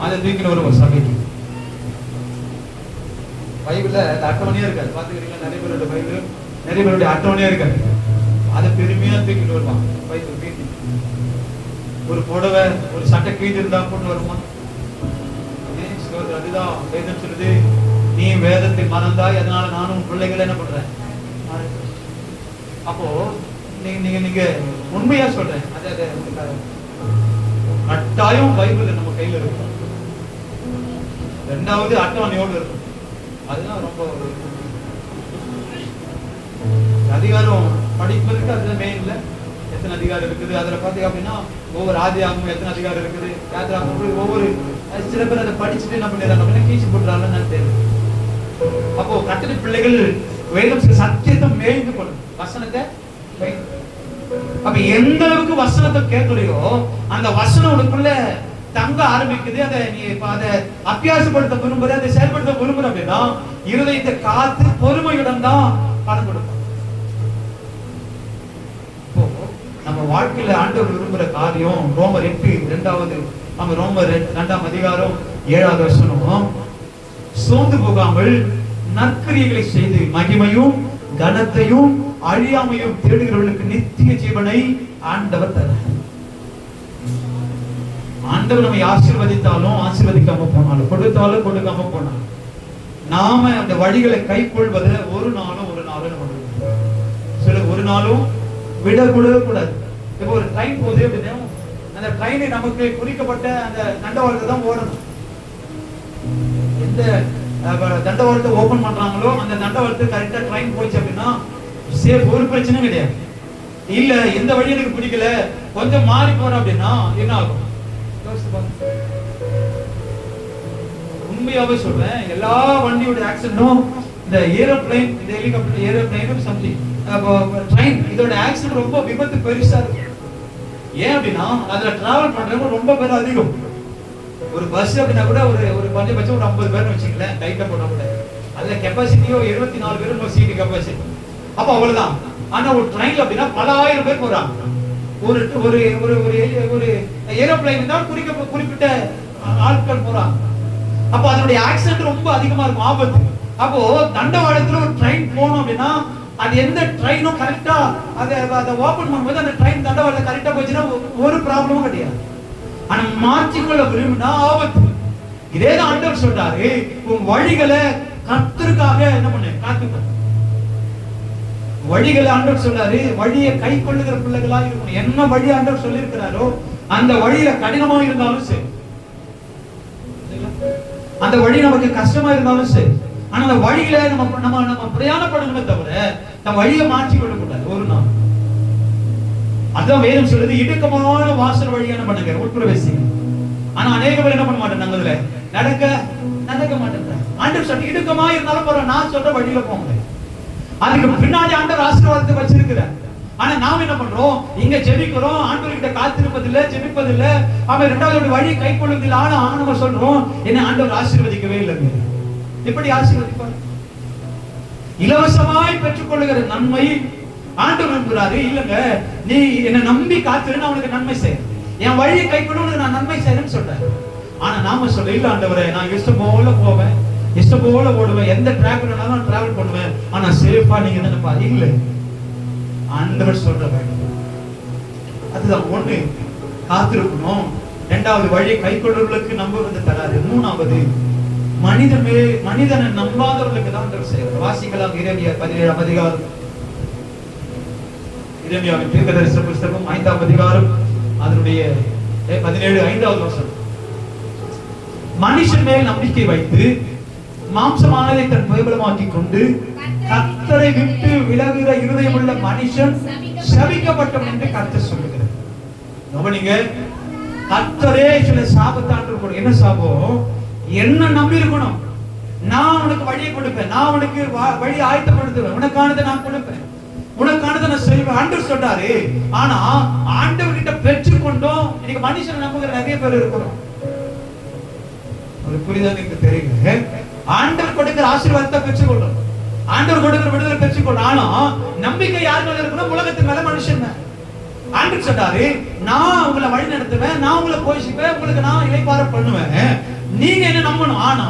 Speaker 1: அதை தூக்கின்னு வருவோம் சபைக்கு. பைபிள்ல அட்டவணையா இருக்காது. பாத்துக்கிறீங்களா? நிறைய பேரோட பைபிள் நிறைய பேருடைய அட்டவணையா இருக்காது. அதை பெருமையா தூக்கிட்டு வருவான். பைபிள் கீழ்த்தி ஒரு புடவை ஒரு சட்டை கீழ்த்தி இருந்தா கொண்டு வருவான். அதுதான் வேதம் சொல்லுது, நீ வேதத்தை மறந்தாய், அதனால நானும் பிள்ளைகளை என்ன பண்றேன். அப்போ நீங்க உண்மையா சொல்றேன், கட்டாயம் பைபிள் நம்ம கையில இருக்கும். ரெண்டாவது அட்டவணையோடு இருக்கும். அதுதான் ரொம்ப அதிகாரம் படிப்பதற்கு அதுல மெயின் இல்ல. எத்தனை அதிகாரம் இருக்குது அதுல பாத்தீங்க அப்படின்னா ஒவ்வொரு ஆதியாகமும் எத்தனை அதிகாரம் இருக்குது, யாத்திராகமும் ஒவ்வொரு சில பேர் அதை படிச்சுட்டு என்ன பண்ணிடுறாங்க, கீழ்ச்சி போட்டுறாங்கன்னு தெரியும். அப்போ கர்த்தருடைய பிள்ளைகள் வேதம் சத்தியத்தை மேய்ந்து கொள்ளும், வசனத்தை. அப்ப எந்த அளவுக்கு வசனத்தை கேட்கலையோ அந்த வசனம் உனக்குள்ள தங்க ஆரம்பிக்குது. அதை நீ அதை அபியாசப்படுத்த விரும்புற, அதை செயல்படுத்த விரும்புற அப்படின்னா இருதயத்தை காத்து பொறுமையுடன் தான் பலன் கொடுக்கும். நம்ம வாழ்க்கையில ஆண்டவர் விரும்புற காரியம் ரோமர் 8:2 நம்ம ரோமர் 2ஆம் அதிகாரம் 7வது வசனம், சோர்ந்து போகாமல் நற்கிரியைகளை செய்து மகிமையும் கனத்தையும் அழியாமையும் தேடுகிறவர்களுக்கு நித்திய ஜீவனை ஆண்டவர் தருகிறார். ஆண்டவர் நம்மை ஆசீர்வதித்தாலும் ஆசீர்வதிக்காம போனாலும், கொடுத்தாலும் கொடுக்காம போனாலும் நாம அந்த வழிகளை கை கொள்வதை ஒரு நாளும் சில ஒரு நாளும் விடக்கூடவே கூடாது. இப்போ ஒரு ட்ரெயின் போகுது அப்படின்னா அந்த ட்ரெயினை நமக்கு குறிக்கப்பட்ட அந்த தண்டவாளத்தை தான் ஓடணும். எந்த தண்டவாளத்தை ஓபன் பண்றாங்களோ அந்த தண்டவாளத்தை கரெக்டா ட்ரெயின் போச்சு அப்படின்னா சேஃப், ஒரு பிரச்சனையும் கிடையாது. இல்ல எந்த வழி எனக்கு பிடிக்கல கொஞ்சம் மாறி போறோம் அப்படின்னா என்ன ஆகும்? உண்மையாவே சொல்றேன், எல்லா வண்டியோட ஆக்சிடென்ட்டும் இந்த ஏரோப்ளைன், இந்த ஹெலிகாப்டர், ஏரோப்ளைன் சம்திங் ட்ரெயின், இதோட ஆக்சிடென்ட் ரொம்ப விபத்து பெருசா இருக்கு. ஏன் அப்படின்னா அதுல டிராவல் பண்றவங்க ரொம்ப பேர் அதிகம். ஒரு பஸ் அப்படின்னா கூட ஒரு குறைஞ்சபட்சம் ஒரு 50 பேர் வச்சுக்கலேன், டைட்டா போனா கூட. அதுல கெப்பாசிட்டியோ 24 பேர் சீட்டு கெப்பாசிட்டி. அப்ப அவ்வளவுதான். ஆனா ஒரு ட்ரெயின்ல அப்படின்னா பல ஆயிரம் பேர் போறாங்க. ஒரு ஒரு ஒரு ஒரு ஏரோப்ளைன் தான் குறிப்பிட்ட ஆட்கள் போறாங்க. அப்போ அதனுடைய ஆக்சிடென்ட் ரொம்ப அதிகமா இருக்கும், ஆபத்து. அப்போ தண்டவாளத்துல ஒரு ட்ரெயின் போகணும் அப்படின்னா அது எந்த ட்ரெயினும் கரெக்டா அதை ஓபன் பண்ணும்போது அந்த ட்ரெயின் தண்டவாளத்துல கரெக்டா போச்சுன்னா ஒரு ப்ராப்ளமும் கிடையாது. ஆனா மாற்றிக்கொள்ள விரும்பினா ஆபத்து. இதேதான் ஆண்டவர் சொல்றாரு, உன் வழிகளை கர்த்தருக்காக என்ன பண்ணு, காத்துக்கோ. வழிகளை ஆண்டவர் சொல்றாரு, வழியை கை கொள்ளுகிற பிள்ளைகளா இருக்கணும். என்ன வழி ஆண்டவர் சொல்லி இருக்கிறாரோ அந்த வழியில கடினமா இருந்தாலும் சரி, அந்த வழி நமக்கு கஷ்டமா இருந்தாலும் சரி, ஆனா அந்த வழியில நம்ம பிரயாணப்படணுமே தவிர நம்ம வழியை மாற்றி கொள்ள கூடாது ஒரு நாள். அதான் வேதம் சொல்றது, இடுக்கமான வாசல் வழியான பண்ணுங்க, உட்பிரவேசிங்க. ஆனா அநேக பேர் என்ன பண்ண மாட்டேன், அதுல நடக்க மாட்டேன். ஆண்டவர் சொல்லி இடுக்கமா இருந்தாலும் பரவாயில்ல, நான் சொல்ற வழியில போங்க. அதுக்கு பின்னாடி ஆண்டவர் ஆசீர்வாதத்தை வச்சிருக்கிறார். ஆனா நாம் என்ன பண்றோம், இங்க ஜெபிக்கிறோம், ஆண்டவர்கிட்ட காத்திருப்பதில்லை, ஜெபிப்பதில்லை, அவன் இரண்டாவது வழி கை கொள்வதில்லை. ஆனா நம்ம சொல்றோம், என்ன ஆண்டவர் ஆசீர்வதிக்கவே இல்லைங்க. எப்படி ஆசீர்வதிப்பார்? இலவசமாய் பெற்றுக்கொள்ளுகிற நன்மை ஆண்டவர் என்கிறாரு, இல்லங்க நீ என்ன நம்பி காத்திருன்னு அவனுக்கு நன்மை செய்ய, என் வழியை கை கொண்டு நான் நன்மை செய்யறேன்னு சொல்றேன். ஆனா நாம சொல்ல, இல்ல ஆண்டவரே, நான் இஷ்டம் போல போவேன், இஷ்டம் போல ஓடுவேன், எந்த டிராக் வேணாலும் டிராவல் பண்ணுவேன், ஆனா சேஃபா நீங்க நினைப்பா. இல்ல, ஆண்டவர் சொல்ற வேண்டும். அதுதான் ஒண்ணு, காத்திருக்கணும். இரண்டாவது, வழியை கை கொள்ளுவர்களுக்கு நம்புவது தராது. மூணாவது, மனிதனை நம்பாதவர்களுக்கு தான் ஆண்டவர் செய்வார். வாசிக்கலாம் இறைமையா 17ஆம் அதிகாரம், இறைமையாவின் தீர்க்கதரிசன புத்தகம் 5ஆம் அதிகாரம் அதனுடைய 17 5வது வசனம். மனுஷன் மேல் நம்பிக்கை வைத்து மாம்சமானதை தன் பிரபலமாக்கி கொண்டு கர்த்தரை விட்டு விலகுகிற இருதயமுள்ள மனுஷன் சபிக்கப்பட்டவன் என்று கர்த்தர் சொல்லுகிறார். கவனிங்க, கர்த்தரே சில சாபத்தாண்டு கூட. என்ன சாபம்? என்ன நம்பி இருக்கணும், நான் உனக்கு வழியை கொடுப்பேன், நான் உனக்கு வழி ஆயத்தப்படுத்துவேன், உனக்கானதை நான் கொடுப்பேன், உனக்கானதை நான் செய்வேன் ஆண்டவர் சொல்றாரு. ஆனா ஆண்டவர்கிட்ட பெற்றுக்கொண்டோம். இன்னைக்கு மனுஷன் நம்புகிற நிறைய பேர் இருக்கிறோம். உங்களுக்கு புரியுதா? எனக்கு தெரியுங்க. ஆண்டவர் கொடுக்கிற ஆசீர்வாதத்தை பெற்றுக்கொள்றோம், ஆண்டவர் கொடுக்கிற விடுதலை பெற்றுக்கொள்றோம். ஆனா நம்பிக்கை யார் மேல இருக்கணும்? உலகத்தின் மேல, மனுஷன் மேல. ஆண்டவர் சொல்றாரு, நான் உங்களை வழி நடத்துவேன், நான் உங்களை போஷிப்பேன், உங்களுக்கு நான் இளைப்பாற பண்ணுவேன், நீங்க என்ன நம்பணும். ஆனா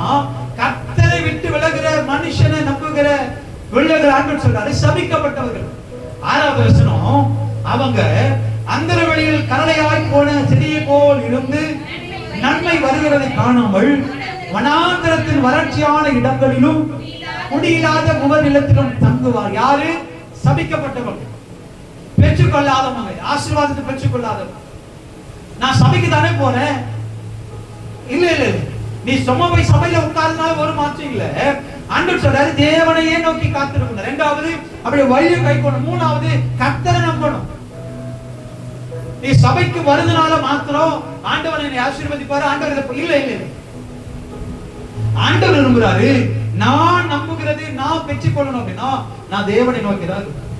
Speaker 1: கர்த்தரை விட்டு விலகுகிற மனுஷனை நம்புகிற விலகுகிற ஆண்டவர் சொல்றாரு, சபிக்கப்பட்டவர்கள். 6வது வசனம், அவங்க அந்தர வழியில் கரளையாய் போன செடியை போல் இருந்து நன்மை வருகிறதை காணாமல் வனாந்தரத்தின் வறட்சியான இடங்களிலும் குடியில்லாத முகர் நிலத்திலும் தங்குவார். யாரு? சபிக்கப்பட்டவர்கள், பெற்றுக்கொள்ளாதவங்க, ஆசீர்வாதத்தை பெற்றுக்கொள்ளாதவங்க. நான் சபைக்கு தானே போறேன், இல்ல இல்ல, நீ சும்மா போய் சபையில உட்கார்ந்தனால ஒரு மாற்றம் இல்ல. ஆண்டவர் சொல்றாரு, தேவனையே நோக்கி காத்திருக்கணும். 2வது, அப்படியே வழியை கை கொள்ளணும். 3வது, கர்த்தரை நம்பணும். நீ சபைக்கு வருதுனால மாத்திரம் ஆண்டவர் என்னை ஆசீர்வதிப்பாரு, ஆண்டவர் இல்ல இல்ல, ஆண்டவர் விரும்புறாரு, நான் நம்புகிறது நான் பெற்றுக்கொள்ளணும் அப்படின்னா நான் தேவனை நோக்கி தான் இருக்கணும்.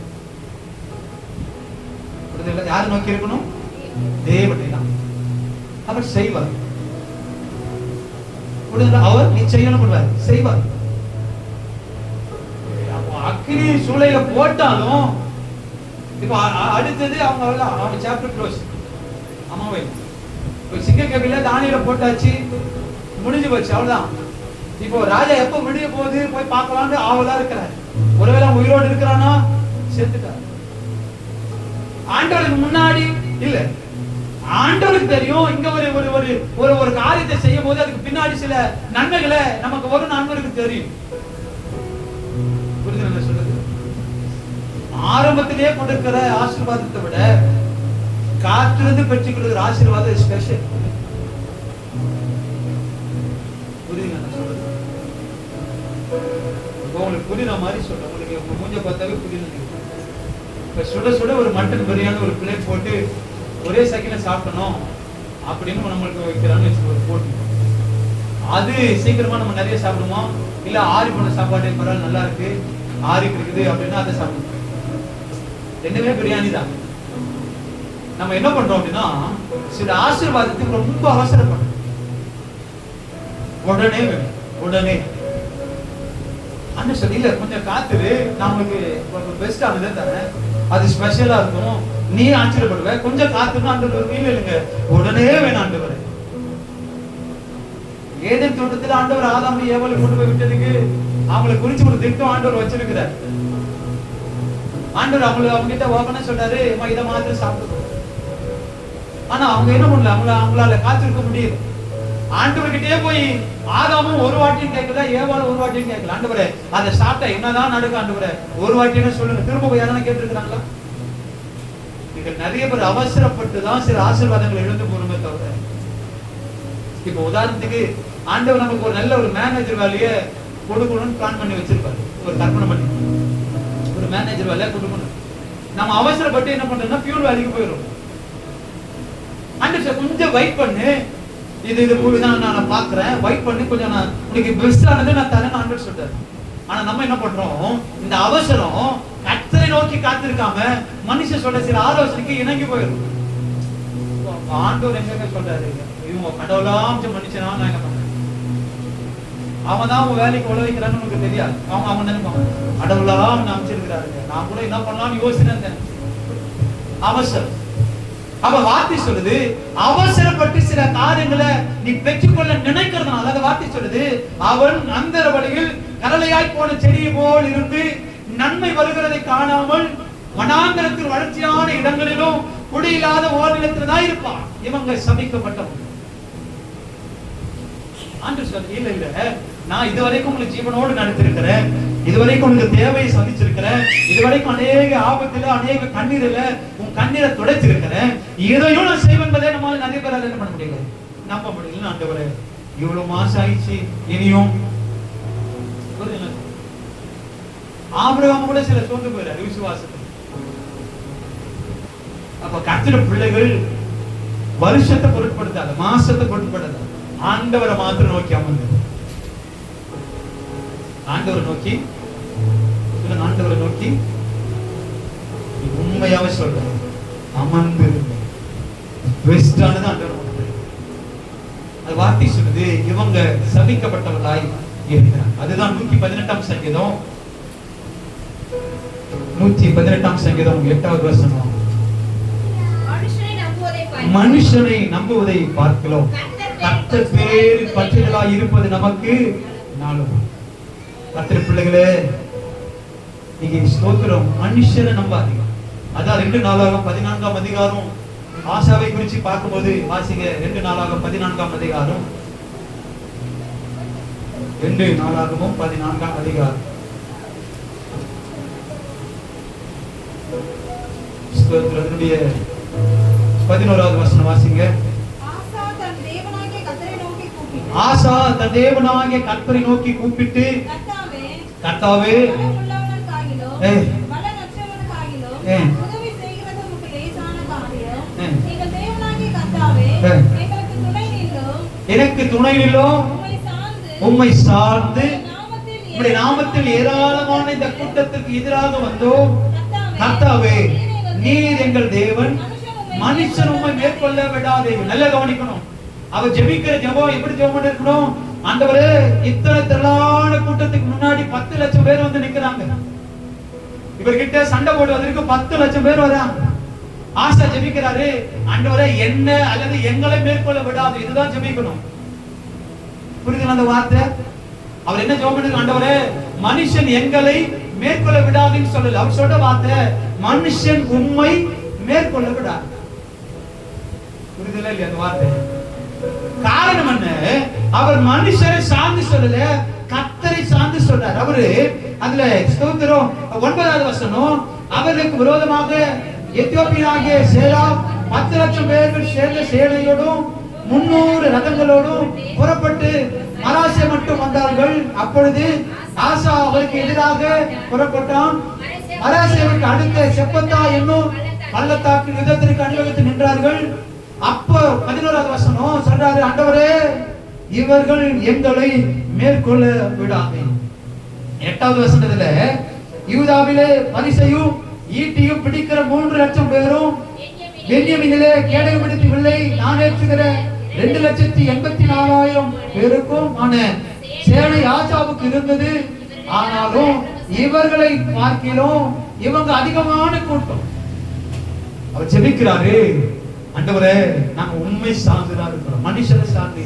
Speaker 1: யாரை நோக்கி இருக்கணும்? தேவனை தான். அவர் செய்வார், அவர் நிச்சயம் பண்ணுவார், செய்வார். அக்கினி சூளையில போட்டாலும் இப்ப அடுத்தது அவங்க சாப்டர் க்ளோஸ். ஆமாவே, சிங்க கபில தானியேல போட்டாச்சு, முடிஞ்சு போச்சு, அவ்வளவுதான். இப்போ ராஜா எப்ப விடிய போகுது போய் பார்க்கலாம்னு ஆவலா இருக்கிறார். ஒருவேளை உயிரோடு இருக்கிறானா, செத்துட்டார். ஆண்டவருக்கு முன்னாடி இல்ல, ஆண்டவருக்கு தெரியும் இங்க ஒரு காரியத்தை செய்யும் போது அதுக்கு பின்னாடி சில நன்மைகளை நமக்கு ஒரு நண்பருக்கு தெரியும். புரியுது சொல்றது? ஆரம்பத்திலே கொடுக்கிற ஆசீர்வாதத்தை விட காத்திருந்து பெற்றுக் கொடுக்கிற ஆசீர்வாதம் ஸ்பெஷல். புரியுது சொல்றது? உங்களுக்கு புரியுற மாதிரி சொல்றேன், உங்களுக்கு உங்க மூஞ்ச பார்த்தாவே புரியுது. இப்ப சுட சுட ஒரு மட்டன் பிரியாணி ஒரு பிளேட் போட்டு ஒரே செகண்ட்ல சாப்பிடணும் அப்படின்னு நம்மளுக்கு வைக்கிறான்னு போட்டு, அது சீக்கிரமா நம்ம நிறைய சாப்பிடுவோம். இல்ல ஆறி போன சாப்பாடு பரவாயில்ல நல்லா இருக்கு, ஆறி இருக்குது அப்படின்னா அதை சாப்பிடுவோம். ரெண்டுமே பிரியாணி தான். நம்ம என்ன பண்றோம் அப்படின்னா, சில ஆசீர்வாதத்துக்கு ரொம்ப அவசரப்படும், உடனே அந்த சொல்லி இல்ல கொஞ்சம் காத்துரு, நான் உங்களுக்கு பெஸ்ட் ஆனது தரேன், அது ஸ்பெஷலா இருக்கும், நீ ஆச்சரியப்படுவ. கொஞ்சம் காத்துனா ஆண்டவர் இல்லைங்க, உடனே வேணும் ஆண்டவர். ஏதேன் தோட்டத்தில் ஆண்டவர் ஆதாம் ஏவாளை கொண்டு போய் விட்டதுக்கு அவங்களை குறிச்சு ஒரு திட்டம் ஆண்டவர் வச்சிருக்கிறார். ஆண்டவர் அவங்க கிட்ட ஓபனா சொல்றாரு, இதை மாத்திரம் சாப்பிட்டு. ஆனா அவங்க என்ன பண்ணல, அவங்களால காத்திருக்க முடியுது. ஆண்டவர்கிட்டே போய் ஆதாமும் ஒரு வாட்டியும் கேட்கல, ஏவாளும் ஒரு வாட்டியும் கேட்கல. ஆண்டவரே அதை சாப்பிட்டா என்னதான் நடக்கும் ஆண்டவரே, ஒரு வாட்டியும் சொல்லுங்க. திரும்ப போய் யாரும் கேட்டிருக்கிறாங்களா? நீங்கள் நிறைய பேர் அவசரப்பட்டுதான் சில ஆசீர்வாதங்களை இழந்து போறோமே தவிர. இப்ப உதாரணத்துக்கு ஆண்டவர் நமக்கு ஒரு நல்ல ஒரு மேனேஜர் வேலையை கொடுக்கணும்னு பிளான் பண்ணி வச்சிருப்பாரு, ஒரு கற்பனை பண்ணி ஒரு மேனேஜர் வேலையை கொடுக்கணும். நம்ம அவசரப்பட்டு என்ன பண்றோம்னா பியூர் வேலைக்கு போயிடும். ஆண்டவர் கொஞ்சம் வெயிட் பண்ணு, இது தான் நான் பாக்குறேன், வெயிட் பண்ணி கொஞ்சம் நான் உனக்கு பெஸ்டானது நான் தரேன்னு ஆண்டவர் சொல்றாரு. ஆனா நம்ம என்ன பண்றோம், இந்த அவசரம் கர்த்தரை நோக்கி காத்திருக்காம மனுஷன் சொல்ற சில ஆலோசனைக்கு இணங்கி போயிடும். ஆண்டவர் எங்க சொல்றாரு, இவங்க கடவுளாம் மனுஷனா நான் என்ன பண்றேன், அவன் தான் அவன் வேலைக்கு உழவைக்கிறான்னு உனக்கு தெரியாது. அவன் நினைப்பான் கடவுளாம் அமைச்சிருக்கிறாரு, நான் கூட என்ன பண்ணலாம்னு யோசினேன். அவசரம். அவ வார்த்தை சொல்லுது, அவசரப்பட்டு சில காரியங்களை நீ பெற்றுக்கொள்ள நினைக்கிறதுனால அந்த வார்த்தை சொல்லுது, அவன் அந்த வழியில் கடலையாய் போன செடியை போல் இருந்து நன்மை வருகிறதை காணாமல் வனாந்தரத்தில் வளர்ச்சியான இடங்களிலும் குடியில்லாத ஓரிடத்தில் தான் இருப்பான். இவங்க சபிக்கப்பட்டவங்க. ஆண்டவர் சொல்றாரு, இல்ல இல்ல, நான் இதுவரைக்கும் உங்களுக்கு ஜீவனோடு நடத்திருக்கிறேன், இதுவரைக்கும் உங்களுக்கு தேவையை சந்திச்சிருக்கிறேன், இதுவரைக்கும் அநேக ஆபத்துல அநேக கண்ணீரில உன் கண்ணீரை துடைச்சிருக்கிறேன், இதையும் நான் செய்வேன் என்பதை நம்மளால நிறைய பேரால என்ன பண்ண முடியல, நம்ப முடியல. ஆண்டவரே இவ்வளவு மாசம் ஆயிடுச்சு, இனியும் ஆபிரகாம் கூட சில சோர்ந்து போயிறாரு விசுவாசத்தில். அப்ப கர்த்தருடைய பிள்ளைகள் வருஷத்தை பொருட்படுத்தாத, மாசத்தை பொருட்படுத்தாத, ஆண்டவரை மாத்திரம் நோக்கி அமர்ந்து, ஆண்டவரை நோக்கி ஆண்டவரை நோக்கி உண்மையாவே சொல்றேன், அமர்ந்து பெஸ்டானது ஆண்டவர். அது வார்த்தை சொல்லுது, இவங்க சபிக்கப்பட்டவர்களாய் இருக்கிறாங்க. அதுதான் 118ஆம் சங்கீதம், 118ஆம் சங்கீதம் 8வது வசனம். மனுஷனை நம்புவதை பார்க்கிறோம், கர்த்தர் பேரில் பற்றுதலாய் இருப்பது நமக்கு நாளும். கர்த்தர் பிள்ளைகளே, நீங்க ஸ்தோத்திரம், மனுஷனை நம்பாதீங்க. அதான் 2 நாளாகமம் 14ஆம் அதிகாரம் ஆசாவை குறித்து பார்க்கும்போது வாசிங்க. 2 நாளாகமம் 14ஆம் அதிகாரம், 2 நாளாகமம் 14ஆம் அதிகாரம். ஸ்தோத்திரத்துடைய 11வது வசனம் வாசிங்க. ஆசா தன் தேவனாகிய கர்த்தரை நோக்கி கூப்பிட்டு, கர்த்தாவே எனக்கு துணை நில்லும், உம்மை சார்ந்து உம்முடைய நாமத்தில் ஏராளமான இந்த கூட்டத்திற்கு எதிராக வந்தோம். கர்த்தாவே நீர் எங்கள் தேவன், மனுஷன் உம்மை மேற்கொள்ள விடாதே. நல்லா கவனிக்கணும், அவ ஜெபிக்கிற ஜெபம் எப்படி ஜெபம் பண்ணிருக்கணும். ஆண்டவரே, இத்தனை திரளான கூட்டத்துக்கு முன்னாடி 10 லட்சம் பேர் வந்து நிக்கிறாங்க, இவர்கிட்ட சண்டை போடுவதற்கு 10 லட்சம் பேர் வராங்க. ஆசா ஜெபிக்கிறாரு, ஆண்டவரே என்ன அல்லது எங்களை மேற்கொள்ள விடாது. இதுதான் ஜெபிக்கணும். புரியுதுங்களா அந்த வார்த்தை? அவர் என்ன ஜெபம் பண்ணிருக்காரு, ஆண்டவரே மனுஷன் எங்களை மேற்கொள்ள விடாதுன்னு சொல்லல. அவர் சொல்ற வார்த்தை, மனுஷன் உம்மை மேற்கொள்ள விடாது. புரியுதுல இல்லையா அந்த வார்த்தை? காரணம் என்ன? அவர் மனுஷரை சார்ந்து சொல்லல, கர்த்தரை சார்ந்து சொல்றார். அவரு அதுல ஸ்தோத்திரம் 9வது வசனம், அவருக்கு விரோதமாக எத்தியோப்பியனாகிய சேரா 10 லட்சம் பேர்கள் சேர்ந்த சேனையோடும் 300 ரதங்களோடும் புறப்பட்டு மராசே மட்டும் வந்தார்கள். அப்பொழுது ஆசா அவருக்கு எதிராக புறப்பட்டான். மராசேவுக்கு அடுத்த செப்பத்தா என்னும் பள்ளத்தாக்கு யுத்தத்திற்கு அணிவகுத்து நின்றார்கள். அப்போ 11வது வசனம் சொல்றாரு, ஆண்டவரே இவர்கள் எங்களை மேற்கொள்ள விடாதே. 8வது வசனத்துல, யூதாவிலே பரிசையும் ஈட்டியும் பிடிக்கிற 3 லட்சம் பேரும் பென்யமீனிலே கேடயம் பிடித்து வில்லை நாணேற்றுகிற 2,84,000 பேருக்கும் ஆன சேனை ஆசாவுக்கு இருந்தது. ஆனாலும் இவர்களை பார்க்கிறோம், இவங்க அதிகமான கூட்டம். அவர் ஜெபிக்கிறாரு, ஆண்டவரே நாங்க உண்மை சார்ந்துதான் இருக்கிறோம், மனுஷனை சார்ந்து.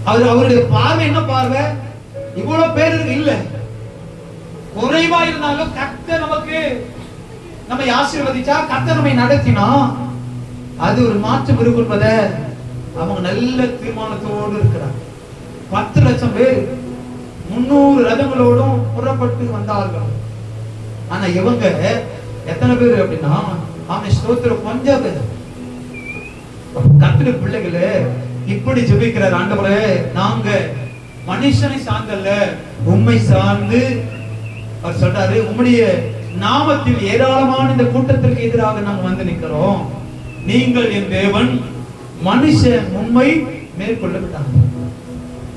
Speaker 1: அவருடைய பார்வை என்ன பார்வை? இவ்வளவு பேர் இல்ல, குறைவா இருந்தாலும் கர்த்தர் நமக்கு நம்மை ஆசீர்வதிச்சா, கர்த்தர் நம்மை நடத்தினா அது ஒரு மாற்றம் இருக்குஎன்பதை அவங்க நல்ல தீர்மானத்தோடு இருக்கிறாங்க. 10 லட்சம் பேர் 300 ரதங்களோடும் புறப்பட்டு வந்தார்கள். ஆனா இவங்க எத்தனை பேர் அப்படின்னா, அவன் ஸ்தோத்திரம் கொஞ்சம் பேர். கர்த்தருடைய பிள்ளைகளே இப்படி ஜெபிக்கிறார், ஆண்டவரே நாங்க மனுஷனை சார்ந்தல்ல உம்மை சார்ந்து. அவர் சொல்றாரு, உம்முடைய நாமத்தில் ஏராளமான இந்த கூட்டத்திற்கு எதிராக நாங்க வந்து நிற்கிறோம், நீங்கள் என் தேவன், மனுஷன் உண்மை மேற்கொள்ள விட்டாங்க.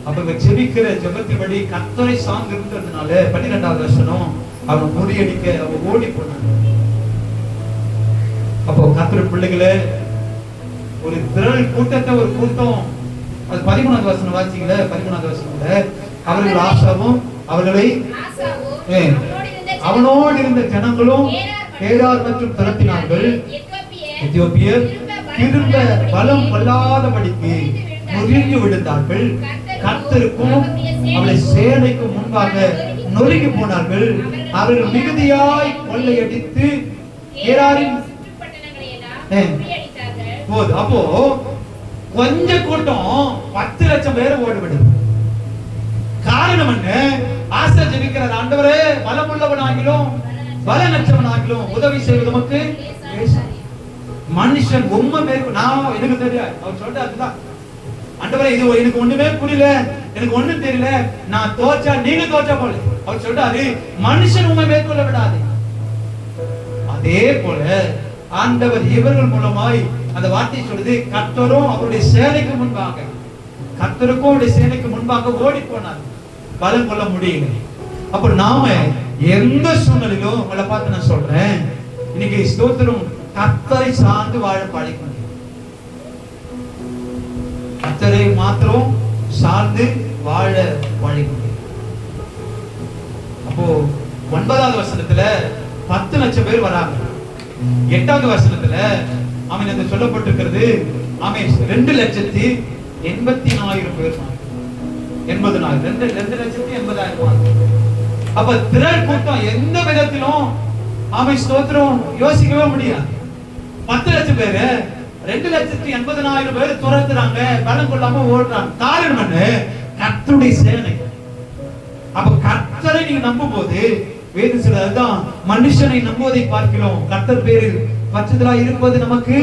Speaker 1: அப்ப ஜெபிக்கிற ஜெபத்தின்படி கர்த்தரை சார்ந்து இருந்ததுனால 12வது வசனம் அவன் முறியடிக்க அவன் ஓடி போனான். அப்போ கர்த்தர் பிள்ளைகளே ஒரு திரள் கூட்டத்தை, ஒரு கூட்டம், அது 13வது வசனம் வாசிக்கல, 13வது வசனத்துல அவர்கள் ஆசாவும் அவர்களை அவனோடு இருந்த ஜனங்களும் கேரார் மற்றும் துரத்தினார்கள். எத்தியோப்பியர் திரும்ப பலம் கொள்ளாதபடிக்கு முறிந்து விழுந்தார்கள். கர்த்தருக்கும் அவளை சேனைக்கும் முன்பாக நொறுங்கி போனார்கள். அவர்கள் மிகுதியாய் கொள்ளையடித்து கேராரின் போது. அப்போ கொஞ்ச கூட்டம் 10 லட்சம் பேரை ஓடிவிடுது. காரணம் என்ன? ஆசை ஜெபிக்கிறார், ஆண்டவரே பலமுள்ளவனாகிலும் பலனற்றவனாகிலும் உதவி செய்வது நமக்கு. மனுஷன் உண்மை மேற்கு நான் எனக்கு தெரியாது, அவர் சொல்ற அதுதான், ஆண்டவரே இது எனக்கு ஒண்ணுமே புரியல, எனக்கு ஒண்ணும் தெரியல, நான் தோச்சா நீங்க தோச்சா போல. அவர் சொல்றாரு, மனுஷன் உண்மை மேற்கொள்ள விடாது. அதே போல ஆண்டவர் இவர்கள் மூலமாய் அந்த வார்த்தை சொல்லுது, கர்த்தரும் அவருடைய சேனைக்கு முன்பாக, கர்த்தருக்கும் அவருடைய சேனைக்கு முன்பாக ஓடி போனார், பலம் கொள்ள முடியல. அப்ப நாம எந்த சூழ்நிலையிலும் உங்களை பார்த்து நான் சொல்றேன், இன்னைக்கு ஸ்தோத்திரம் கர்த்தரை சார்ந்து வாழ பழக, கர்த்தரை மாத்திரம் சார்ந்து வாழ பழக. அப்போ 9வது வசனத்துல 10 லட்சம் பேர் வராங்க. 8வது வசனத்துல அவன் அந்த சொல்லப்பட்டிருக்கிறது, அவன் 2,80,000 பேர், 2,80,000. அப்ப திரள் கூட்டம் எந்த விதத்திலும் அவன் ஸ்தோத்திரம் யோசிக்கவே முடியாது. 10 லட்சம் பேரு 2,80,000 பேர் துரத்துறாங்க, பலம் கொள்ளாம ஓடுறாங்க. காரணம் என்ன? கர்த்தருடைய சேனை. அப்ப கர்த்தரை நீங்க நம்பும் போது வேதம் சொல்றதுதான், மனுஷனை நம்புவதை பார்க்கிறோம் கர்த்தர் பேரில் பற்றுதலா இருப்பது நமக்கு.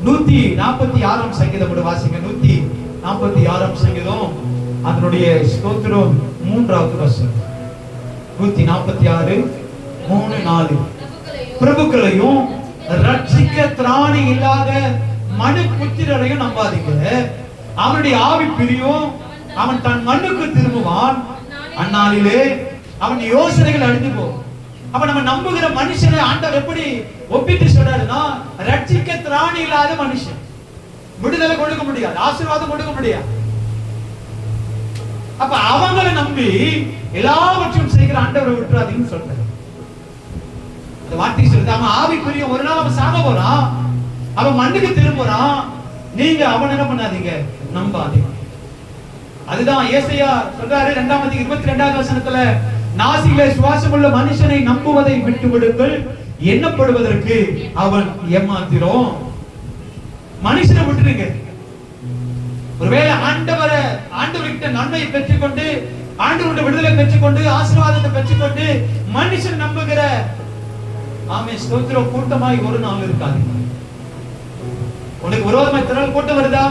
Speaker 1: 146ஆம் சங்கீதம் கூட வாசிங்க. 146ஆம் சங்கீதம் அதனுடைய ஸ்தோத்திரம் 3வது வசனம். 146 3 4. பிரபுக்களையும் ரட்சிக்க திராணி இல்லாத மனு புத்திரரையும் நம்பாதீங்க. அவனுடைய ஆவி பிரியும், அவன் தன் மண்ணுக்கு திரும்புவான், அந்நாளிலே அவன் யோசனைகள் அழிந்து போகும். அப்ப நம்ம நம்புகிற மனுஷனை ஆண்டவர் எப்படி ஒப்பிட்டு சொல்றாருன்னா, ரட்சிக்க திராணி இல்லாத மனுஷன், விடுதலை கொடுக்க முடியாது, ஆசீர்வாதம் கொடுக்க முடியாது. அப்ப அவங்களை நம்பி எல்லாவற்றையும் செய்கிற ஆண்டவரை விட்டுறாதீங்கன்னு சொல்றாரு. அந்த வார்த்தை சொல்றது, அவன் ஆவிக்குரிய ஒரு நாள் அவன் சாக போறான், அவன் மண்ணுக்கு திரும்புறான், நீங்க அவன் என்ன பண்ணாதீங்க, நம்பாதீங்க. அதுதான் ஏசாயா சொல்றாரு 2:22 வசனத்துல, நாசியிலே சுவாசமுள்ள மனுஷனை நம்புவதை விட்டு விடுங்கள், எண்ணப்படுவதற்கு அவன் ஏமாத்திரும். மனுஷனை விட்டுருங்க. ஒருவேளை ஆண்டவர்கிட்ட நன்மையை பெற்றுக்கொண்டு, ஆண்டவருடைய விடுதலை பெற்றுக்கொண்டு, ஆசீர்வாதத்தை பெற்றுக்கொண்டு மனுஷன் நம்புகிற ஆமென் ஸ்தோத்திரம் கூட்டமாய் ஒரு நாள் இருக்காது. உனக்கு விரோதமாய் திரள் கூட்டம் வருதா,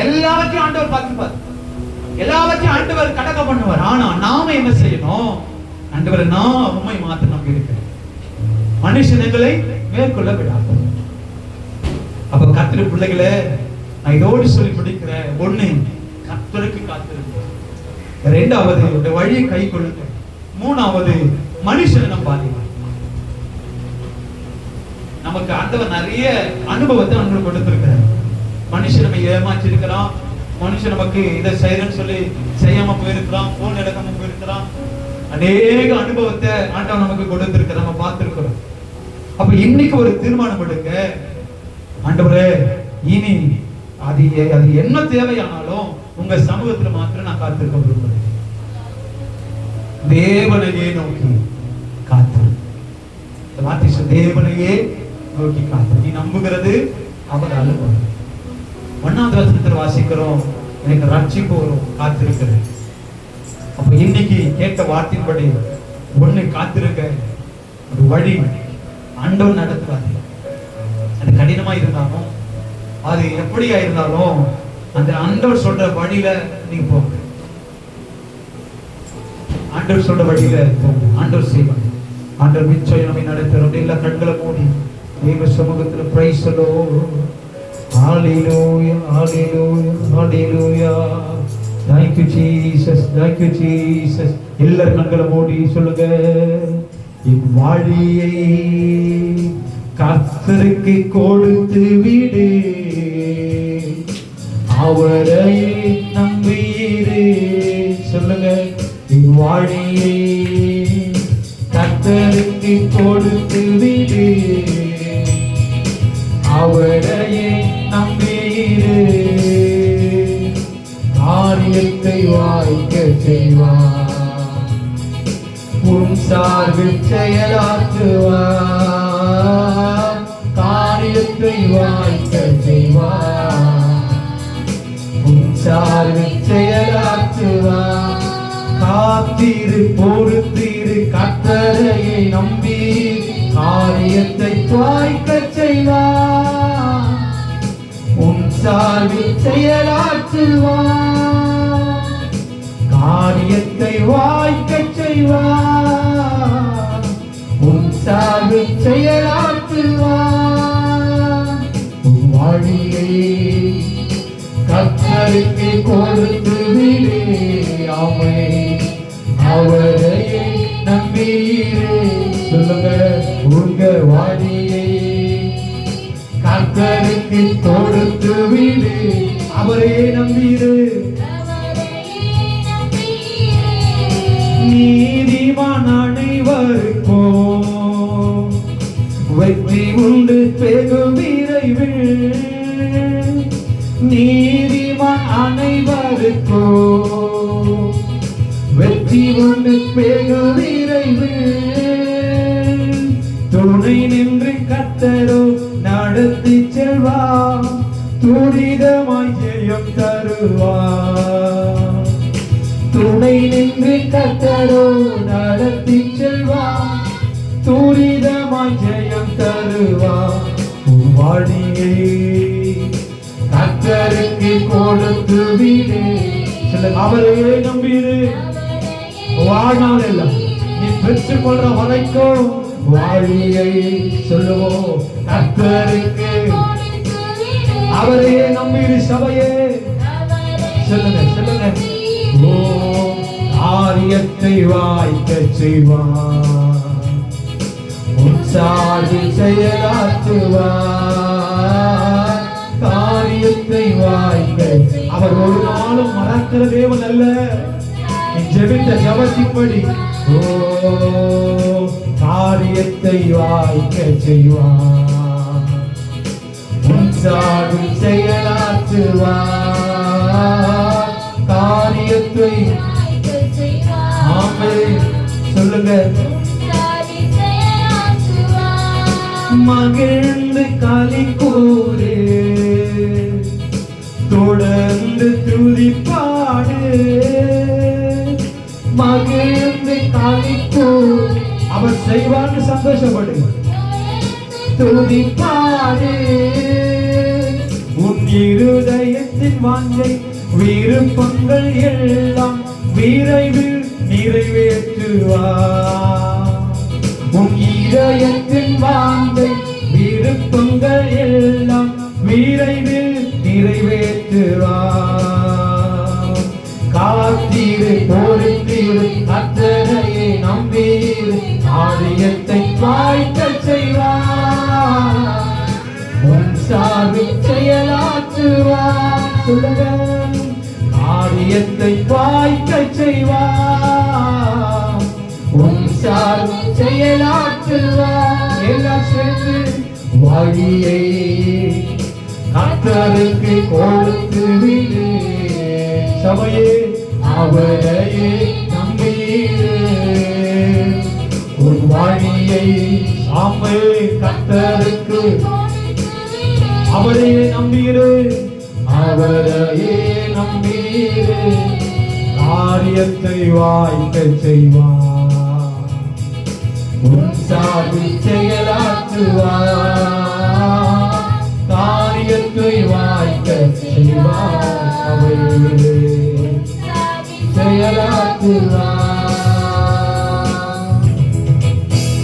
Speaker 1: எல்லாவற்றையும் ஆண்டவர் பார்த்துப்பார், எல்லாவற்றையும் ஆண்டவர் கடக்க பண்ணுவார். ஆனா நாம என்ன செய்யணும்? ஆண்டவர் நான் உண்மை மாத்த நம்பி இருக்கிறேன், மனுஷனங்களை மேற்கொள்ள விடாது. அப்ப கர்த்தருடைய பிள்ளைகளே, நான் இதோடு சொல்லி முடிக்கிறேன். 1, கர்த்தருக்கு காத்திருங்க. 2வது வழியை கை கொள்ளுங்க. 3வது மனுஷனை நம்பாதீங்க. நமக்கு ஆண்டவர் நிறைய அனுபவத்தை நம்மளுக்கு கொடுத்திருக்கிறார். மனுஷன் நம்ம ஏமாற்றி இருக்கிறான், மனுஷன் நமக்கு இதை செய்யறன்னு சொல்லி செய்யாம போயிருக்கிறான், போன் எடுக்காம போயிருக்கிறான், அநேக அனுபவத்தை ஆண்டவன் நமக்கு கொடுத்திருக்க நம்ம பார்த்திருக்கிறோம். அப்ப இன்னைக்கு ஒரு தீர்மானம் எடுங்க, ஆண்டவரே இனி அது என்ன தேவையானாலும் உங்க சமூகத்துல மாத்திரம் நான் காத்திருக்க விரும்புகிறேன். தேவனையே நோக்கி காத்து, தேவனையே நோக்கி காத்து. நீ நம்புகிறது அவரால் வரும். 1வது வசனத்தில் வாசிக்கிறோம், எனக்கு ரட்சிப்பு வரும் காத்திருக்கிறேன். அப்ப இன்னைக்கு கேட்ட வார்த்தையின்படி ஒண்ணு காத்திருக்க ஒரு வழி ஆண்டவர் நடத்துவாரு. அது கடினமா இருந்தாலும் அது எப்படியா இருந்தாலும் அந்த ஆண்டவர் சொல்ற வழியில நீங்க போங்க. ஆண்டவர் சொல்ற வழியில போங்க. ஆண்டவர் செய்வார். ஆண்டவர் நிச்சயம் நம்மை நடத்துறோம். எல்லா கண்களை மூடி தேவ சமூகத்துல பிரைஸ் சொல்லோ. ஹalleluya hallelujah hallelujah. Thank you Jesus, thank you Jesus. எல்லாரும் கண்களை மூடி சொல்லுங்க, என் வழியை கர்த்தருக்கு கொடுத்து விடு, அவரை நம்பியிரு. சொல்லுங்க, என் வழியை கர்த்தருக்கு கொடுத்து விடு, அவரையே நம்பியிரு, காரியத்தை வாய்க்க செய்வார், உன் சார்பில் செயலாற்றுவார், காரியத்தை வாய்க்க செய்வார், உன் சார்பில் செயலாற்றுவார். காத்திரு பொறுத்திரு கர்த்தரையை நம்பி, காரியத்தை வாய்க்க செய்வார், உன் சார்பில் செயலாற்றுவார், காரியத்தை வாய்க்க செய்வார், உன் சார்பில் செயலாற்றுவார். உன் வழியை கர்த்தருக்கு கொடுத்து விடு, அவரையே நம்பியிரு. சொல்லுங்க, உங்க வழியை கர்த்தருக்கு கொடுத்து விடு, அவரையே நம்பியிரு. நீதிமான் அனைவருக்கும் வெற்றி உண்டு வெகு விரைவில், நீதிமான் அனைவருக்கும் வெற்றி உண்டு வெகு விரைவில், துணை நின்று கர்த்தரோ நடத்தி செல்வார், துரிதமாய் ஜெயம் தருவார், துணை நின்று கர்த்தரோ நடத்தி செல்வார், துரிதமாய் ஜெயம் தருவார். உன் வழியை கர்த்தருக்கு கொடுத்து விடு, அவரையே நம்பிடு. வாழ்நாள் எல்லாம் நீ பெற்றுக் கொள்ற வரைக்கும் வழியை சொல்லுவோம் கர்த்தருக்கு, அவரையே நம்பிடு. சபையே சொல்லுங்க சொல்லுங்க, ஓ காரியத்தை வாய்க்க செய்வார், உன் சார்பில் செயலாற்றுவார், காரியத்தை வாய்க்க. அவர் ஒரு நாளும் மறக்கிற தேவன் அல்ல. நீ ஜெபித்த ஜெபத்தின்படி ஓ காரியத்தை வாய்க்க செய்வார், உன் சார்பில் செயலாற்றுவார், காரியத்தை. ஆமென். சொல்லுங்க, மகிழ்ந்து களி கூறு, தொடர்ந்து துதிப்பாடு, மகிழ்ந்து களி கூறு, அவர் செய்வான்னு சந்தோஷப்படு, துதிப்பாடு, உன் இருதயத்தின் வாஞ்சை விருப்பங்கள் எல்லாம் விரைவில் நிறைவேற்றுவார், உன் இதயத்தின் வாஞ்சை விருப்பங்கள் எல்லாம் விரைவில் நிறைவேற்றுவார். காத்திரு பொறுத்திரு கர்த்தரையே நம்பியிரு, காரியத்தை வாய்க்க செய்வார், உன் சார்பில் செயலாற்றுவார். சொல்லுங்க, காரியத்தை வாய்க்க செய்வார், வழியை கர்த்தருக்கு கொடுத்து விடு. சபையே அவரையே நம்பியிரு. உன் வழியை சாம்பே கர்த்தருக்கு அவரையே நம்பியிரு. அவரையே நம்பியிரு. காரியத்தை வாய்க்க செய்வார். உன் சார்பில் செயலாற்றுவார். காரியத்தை